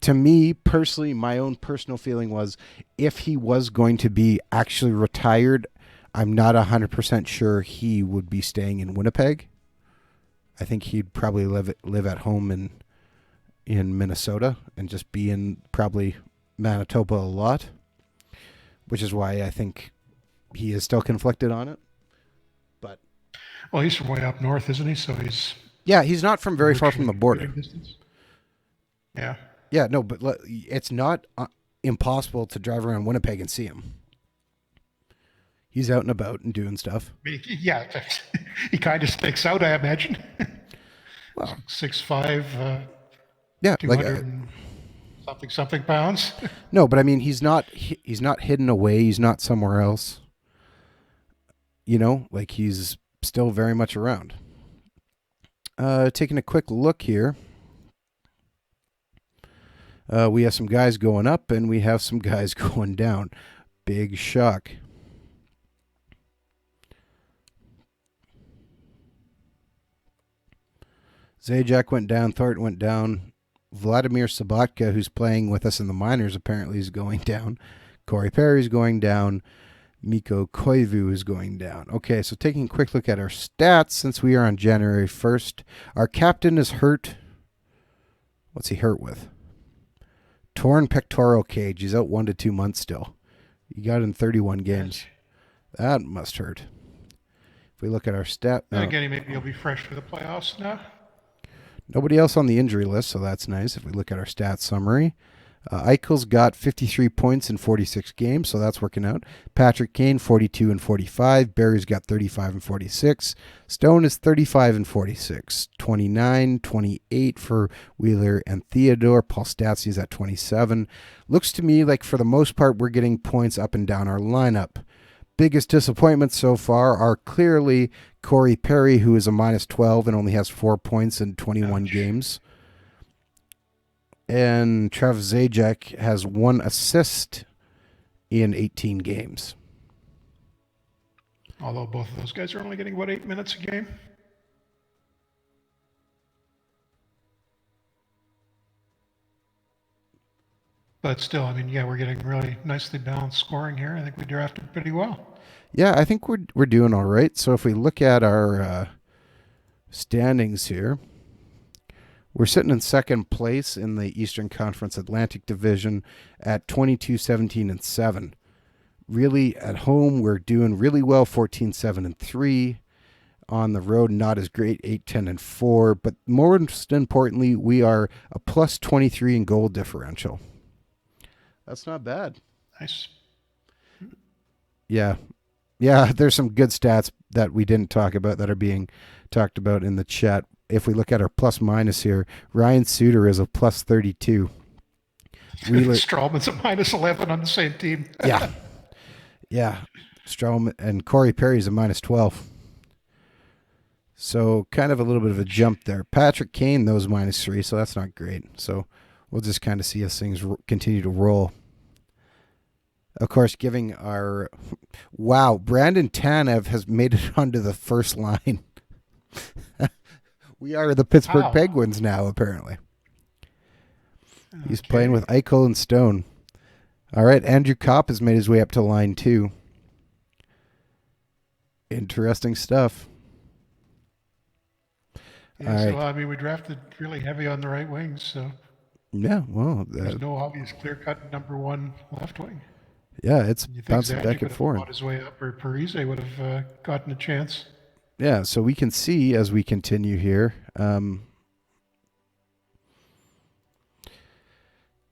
to me personally, my own personal feeling was if he was going to be actually retired, I'm not 100% sure he would be staying in Winnipeg. I think he'd probably live at home in Minnesota and just be in probably Manitoba a lot, which is why I think he is still conflicted on it. But well, he's from way up north, isn't he? So he's not from very far from the border. Yeah. Yeah, no, but it's not impossible to drive around Winnipeg and see him. He's out and about and doing stuff. Yeah, he kind of sticks out, I imagine. Well, 6'5", yeah, 200 something pounds. No, but I mean, he's not hidden away. He's not somewhere else. You know, like he's still very much around. Taking a quick look here. We have some guys going up and we have some guys going down. Big shock. Zajac went down. Thornton went down. Vladimir Sabatka, who's playing with us in the minors, apparently is going down. Corey Perry's going down. Mikko Koivu is going down. Okay, so taking a quick look at our stats since we are on January 1st. Our captain is hurt. What's he hurt with? Torn pectoral cage. He's out 1 to 2 months still. He got in 31 games. That must hurt. If we look at our stat... Again, maybe he'll be fresh for the playoffs now. Nobody else on the injury list, so that's nice. If we look at our stats summary, Eichel's got 53 points in 46 games, so that's working out. Patrick Kane, 42 and 45. Barry's got 35 and 46. Stone is 35 and 46. 29, 28 for Wheeler and Theodore. Paul Stastny's at 27. Looks to me like for the most part we're getting points up and down our lineup. Biggest disappointments so far are clearly Corey Perry, who is a minus 12 and only has 4 points in 21 games. And Travis Zajac has 1 assist in 18 games. Although both of those guys are only getting about 8 minutes a game. But still, I mean, yeah, we're getting really nicely balanced scoring here. I think we drafted pretty well. Yeah, I think we're doing all right. So if we look at our standings here, we're sitting in second place in the Eastern Conference Atlantic Division at 22, 17, and 7. Really, at home, we're doing really well, 14, 7, and 3. On the road, not as great, 8, 10, and 4. But most importantly, we are a plus 23 in goal differential. That's not bad. Nice. Yeah. Yeah, there's some good stats that we didn't talk about that are being talked about in the chat. If we look at our plus minus here, Ryan Suter is a plus 32. Strawman's a minus 11 on the same team. Yeah. Yeah. Strawman and Corey Perry's a minus 12. So kind of a little bit of a jump there. Patrick Kane, those minus 3, so that's not great. So we'll just kind of see as things continue to roll. Of course, giving our... Wow, Brandon Tanev has made it onto the first line. We are the Pittsburgh Penguins now, apparently. Okay. He's playing with Eichel and Stone. All right, Andrew Kopp has made his way up to line 2. Interesting stuff. Yeah, all right. So, I mean, we drafted really heavy on the right wings, so... Yeah, well... There's no obvious clear-cut number 1 left wing. Yeah, it's bouncing back and forth. Fought his way up, or Parise would have gotten a chance. Yeah, so we can see as we continue here.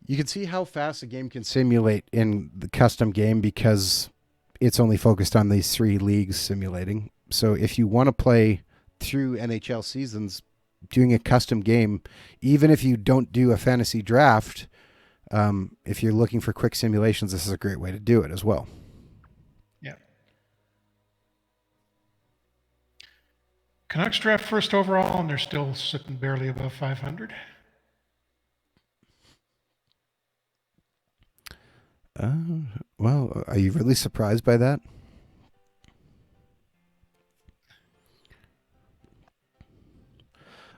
You can see how fast a game can simulate in the custom game because it's only focused on these 3 leagues simulating. So if you want to play through NHL seasons, doing a custom game, even if you don't do a fantasy draft, if you're looking for quick simulations, this is a great way to do it as well. Yeah. Canucks draft first overall, and they're still sitting barely above 500. Well, are you really surprised by that?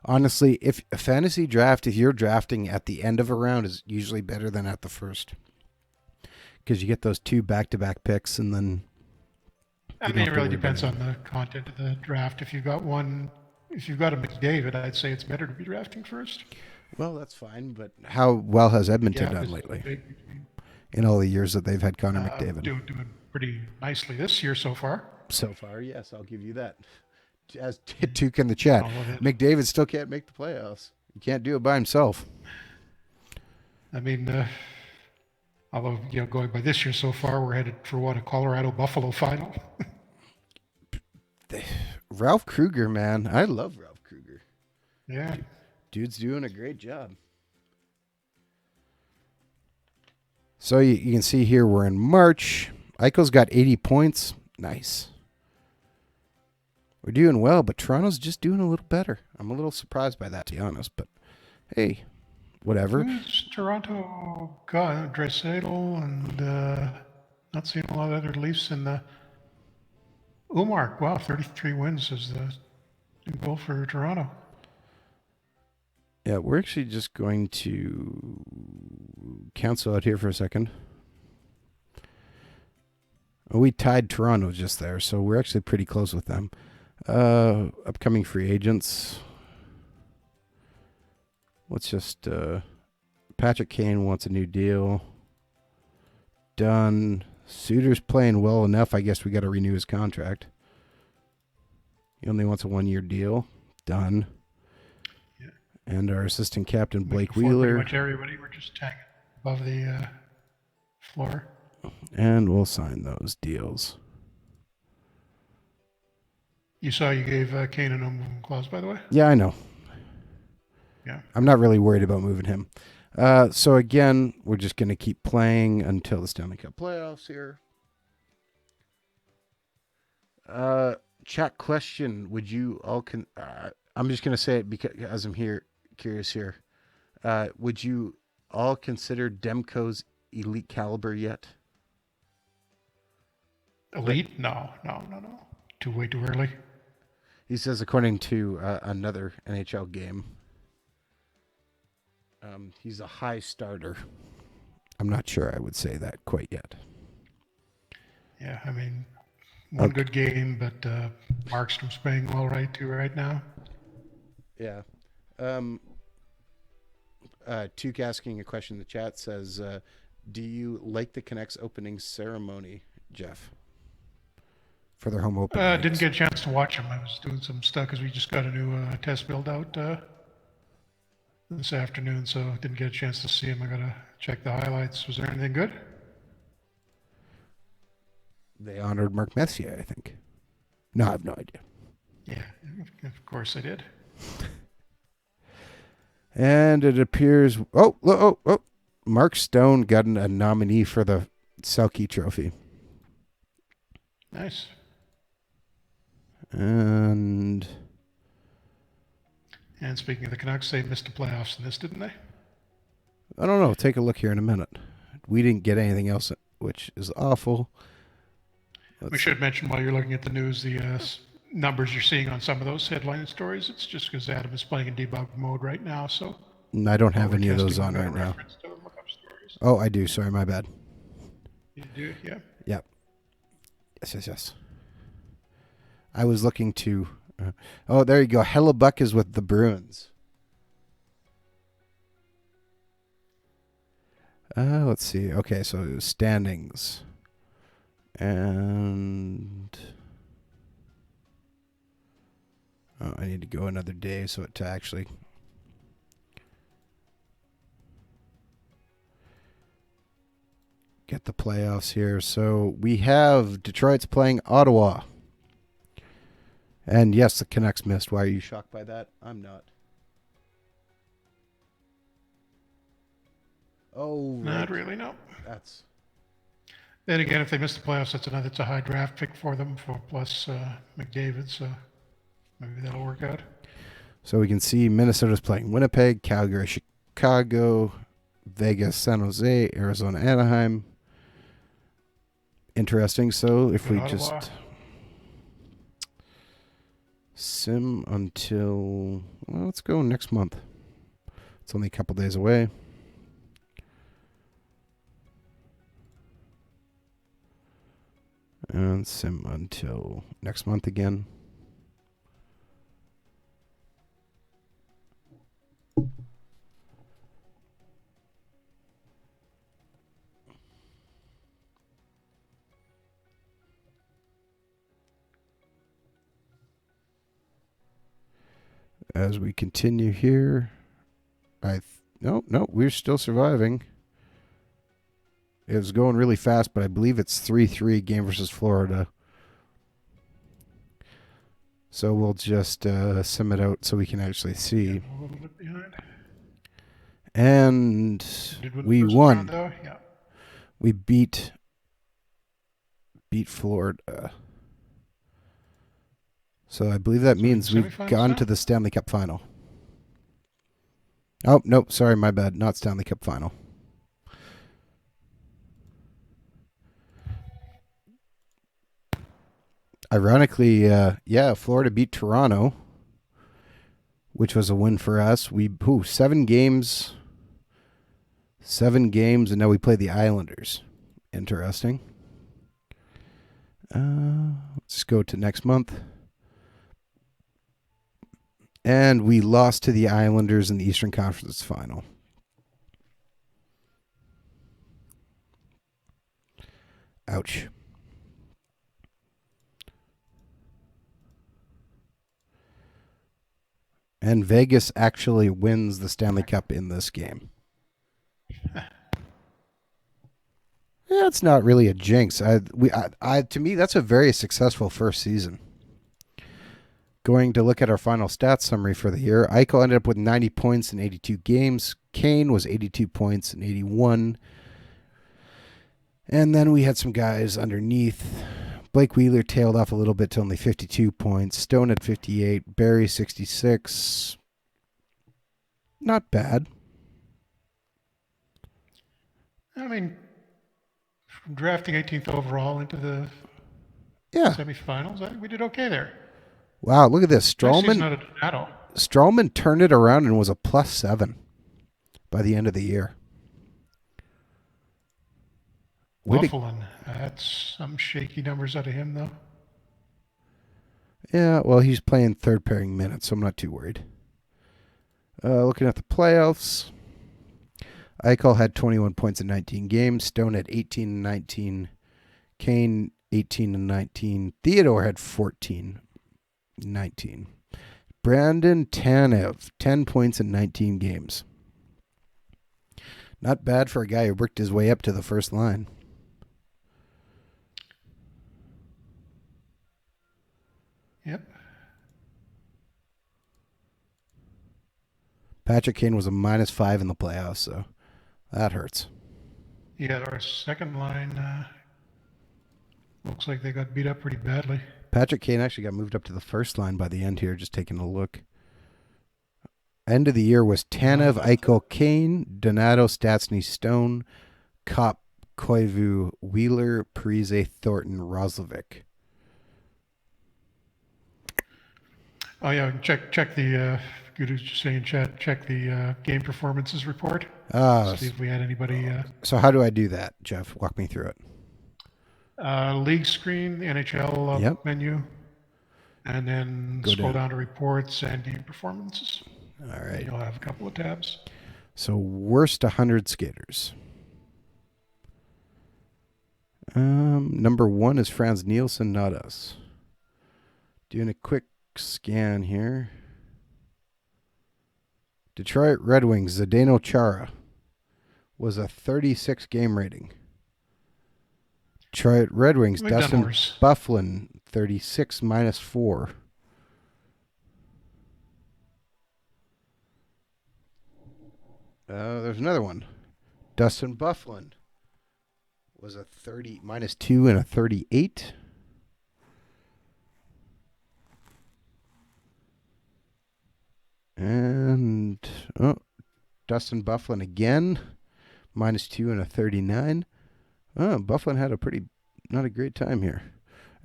Honestly, if a fantasy draft, if you're drafting at the end of a round, is usually better than at the first. Because you get those 2 back-to-back picks, and then... I mean, it really depends on the content of the draft. If you've got a McDavid, I'd say it's better to be drafting first. Well, that's fine, but how well has Edmonton done lately? In all the years that they've had Connor McDavid? Doing pretty nicely this year so far. So far, yes, I'll give you that. As Tuke in the chat, McDavid still can't make the playoffs. He can't do it by himself. I mean, although, going by this year so far, we're headed for a Colorado-Buffalo final. Ralph Kruger, man. I love Ralph Kruger. Yeah. Dude's doing a great job. So you can see here we're in March. Eichel's got 80 points. Nice. We're doing well, but Toronto's just doing a little better. I'm a little surprised by that, to be honest, but hey, whatever. Who's Toronto got? Draisaitl and not seeing a lot of other Leafs in the Umark. Wow, 33 wins is the new goal for Toronto. Yeah, we're actually just going to cancel out here for a second. We tied Toronto just there, so we're actually pretty close with them. Upcoming free agents. Let's just... Patrick Kane wants a new deal. Done. Suter's playing well enough. I guess we got to renew his contract. He only wants a 1-year deal. Done. Yeah. And our assistant captain, Blake Wheeler. Pretty much everybody, we're just tagging above the floor. And we'll sign those deals. You saw you gave Kane a no-movement clause, by the way? Yeah, I know. Yeah. I'm not really worried about moving him. So again, we're just going to keep playing until the Stanley Cup playoffs here. Chat question: would you all I'm just going to say it because as I'm curious here. Would you all consider Demko's elite caliber yet? Elite? No. Way too early. He says, according to another NHL game, he's a high starter. I'm not sure I would say that quite yet. Yeah, I mean, one good game, but Markstrom's playing well right now. Yeah. Tuke asking a question in the chat says, do you like the Canucks opening ceremony, Jeff? For their home opening? Didn't get a chance to watch them. I was doing some stuff because we just got a new test build out this afternoon, so didn't get a chance to see them. I got to check the highlights. Was there anything good? They honored Mark Messier, I think. No, I have no idea. Yeah, of course I did. And it appears... Oh! Mark Stone got a nominee for the Selke Trophy. Nice. And speaking of the Canucks, they missed the playoffs in this, didn't they? I don't know. Take a look here in a minute. We didn't get anything else, which is awful. We should mention while you're looking at the news, the numbers you're seeing on some of those headline stories. It's just because Adam is playing in debug mode right now. So I don't have any of those on right now. Oh, I do. Sorry, my bad. You do? Yeah. Yep. Yes. I was looking to... there you go. Hellebuck is with the Bruins. Let's see. Okay, so standings. And... I need to go another day so to actually... get the playoffs here. So we have Detroit's playing Ottawa. And yes, the Canucks missed. Why are you shocked by that? I'm not. Oh, right. Not really, no. That's... Then again, if they miss the playoffs, it's a high draft pick for them, plus McDavid, so maybe that'll work out. So we can see Minnesota's playing Winnipeg, Calgary, Chicago, Vegas, San Jose, Arizona, Anaheim. Interesting. So if we just sim until... Well, let's go next month. It's only a couple days away. And sim until next month again. As we continue here, no, we're still surviving. It was going really fast, but I believe it's 3-3 game versus Florida. So we'll just sim it out so we can actually see. Yeah, a little bit behind. And we won. Round, yeah. We beat Florida. So I believe that means we've gone to the Stanley Cup Final. Oh, nope. Sorry, my bad. Not Stanley Cup Final. Ironically, Florida beat Toronto, which was a win for us. 7 games, and now we play the Islanders. Interesting. Let's go to next month. And we lost to the Islanders in the Eastern Conference Final. Ouch. And Vegas actually wins the Stanley Cup in this game. Yeah, it's not really a jinx. To me, that's a very successful first season. Going to look at our final stats summary for the year, Eichel ended up with 90 points in 82 games. Kane was 82 points in 81. And then we had some guys underneath. Blake Wheeler tailed off a little bit to only 52 points. Stone at 58. Barry 66. Not bad. I mean, from drafting 18th overall into the Yeah. semifinals, I think we did okay there. Wow, look at this. Nice season out of Donato. Strawman turned it around and was a +7 by the end of the year. Byfuglien, that's some shaky numbers out of him, though. Yeah, well, he's playing third pairing minutes, so I'm not too worried. Looking at the playoffs, Eichel had 21 points in 19 games. Stone had 18 and 19. Kane, 18 and 19. Theodore had 14 and 19. Brandon Tanev, 10 points in 19 games. Not bad for a guy who worked his way up to the first line. Yep. Patrick Kane was a -5 in the playoffs, so that hurts. Yeah, our second line looks like they got beat up pretty badly. Patrick Kane actually got moved up to the first line by the end here, just taking a look. End of the year was Tanev, Eichel, Kane, Donato, Stastny, Stone, Kopp, Koivu, Wheeler, Parise, Thornton, Roslovic. Oh yeah, check the good as you say in chat. Check the game performances report. See if we had anybody. So how do I do that, Jeff? Walk me through it. League screen, the NHL menu, and then scroll down to reports and game performances. All right. You'll have a couple of tabs. So worst 100 skaters. Number 1 is Franz Nielsen, not us. Doing a quick scan here. Detroit Red Wings, Zdeno Chara was a 36 game rating. Detroit Red Wings, Dustin Byfuglien, 36 -4. There's another one. Dustin Byfuglien was a 30 -2 and a 38. And Dustin Byfuglien again, -2 and a 39. Byfuglien had not a great time here.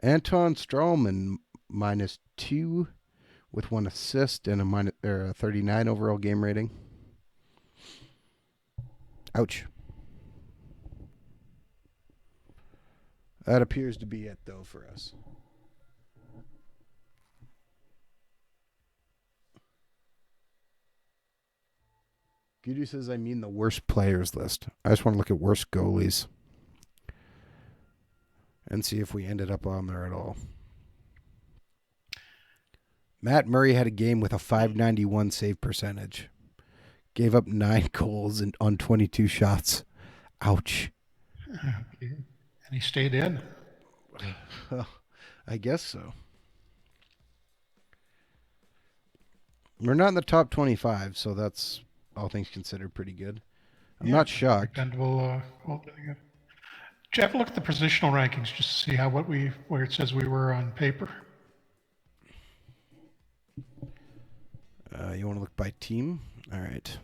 Anton Strawman, -2 with 1 assist and a 39 overall game rating. Ouch. That appears to be it, though, for us. Gudu says, I mean the worst players list. I just want to look at worst goalies and see if we ended up on there at all. Matt Murray had a game with a .591 save percentage. Gave up 9 goals on 22 shots. Ouch. Okay. And he stayed in. Well, I guess so. We're not in the top 25, so that's, all things considered, pretty good. I'm not shocked. And we'll Jeff, look at the positional rankings just to see where it says we were on paper. You want to look by team? All right.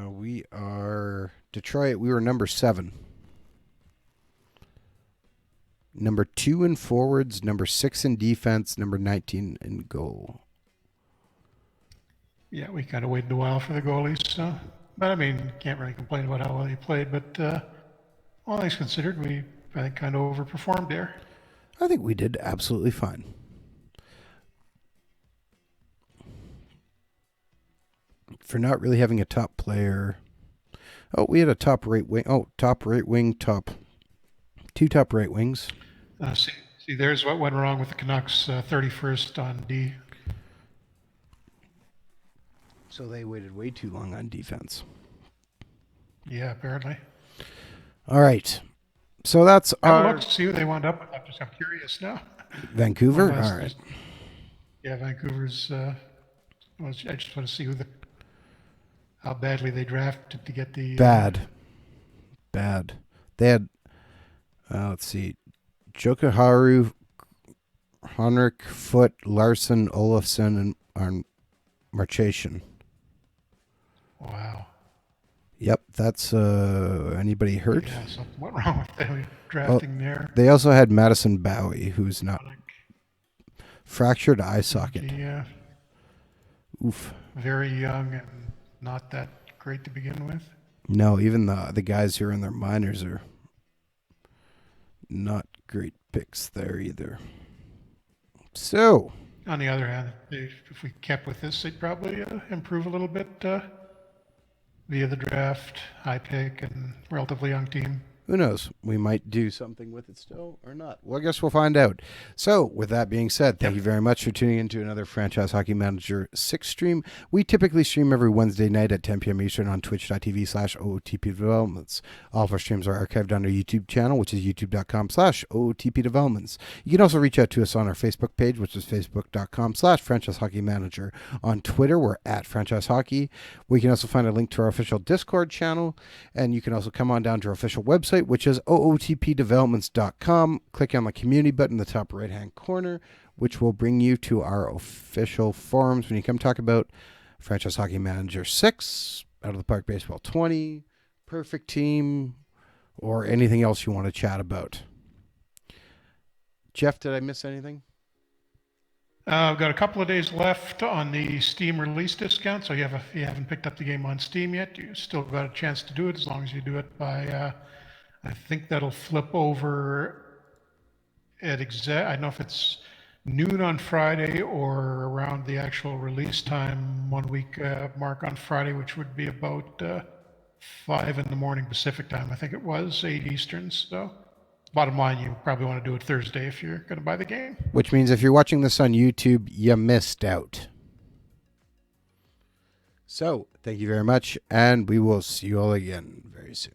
We are Detroit. We were number 7. Number 2 in forwards, number 6 in defense, number 19 in goal. Yeah, we kind of waited a while for the goalies. So, but I mean, can't really complain about how well they played. But all things considered, I think kind of overperformed there. I think we did absolutely fine. For not really having a top player. Oh, we had a top right wing. Oh, top right wing, two top right wings. See, there's what went wrong with the Canucks. 31st on D. So they waited way too long on defense. Yeah, apparently. All right. So that's Have a our look to see who they wound up with. I'm curious now. Vancouver. Well, All right. yeah, Vancouver's. I just want to see how badly they drafted to get the. Bad. They had, let's see, Jokiharu, Henrik, Foot, Larson, Olofsson, and Marchation. Wow. Yep, that's anybody hurt? Yeah, something went wrong with the drafting there. They also had Madison Bowie, who's not fractured eye socket. Yeah. Oof. Very young and not that great to begin with. No, even the guys who are in their minors are not great picks there either. So, On the other hand, if we kept with this, they'd probably improve a little bit via the draft, high pick, and relatively young team. who knows? We might do something with it still or not. Well, I guess we'll find out. So, with that being said, thank you very much for tuning in to another Franchise Hockey Manager 6 stream. We typically stream every Wednesday night at 10 p.m. Eastern on twitch.tv/OOTP Developments. All of our streams are archived on our YouTube channel, which is youtube.com/OOTP Developments. You can also reach out to us on our Facebook page, which is facebook.com/Franchise Hockey Manager. On Twitter, we're at Franchise Hockey. We can also find a link to our official Discord channel, and you can also come on down to our official website, which is ootpdevelopments.com. Click on the community button in the top right hand corner, which will bring you to our official forums when you come talk about Franchise Hockey Manager 6, Out of the Park Baseball 20, Perfect Team, or anything else you want to chat about. Jeff, did I miss anything? I've got a couple of days left on the Steam release discount, so if you haven't picked up the game on Steam yet, you still got a chance to do it as long as you do it by, I think that'll flip over at I don't know if it's noon on Friday or around the actual release time, 1 week mark on Friday, which would be about 5 in the morning Pacific time. I think it was 8 Eastern, so... Bottom line, you probably want to do it Thursday if you're going to buy the game. Which means if you're watching this on YouTube, you missed out. So, thank you very much, and we will see you all again very soon.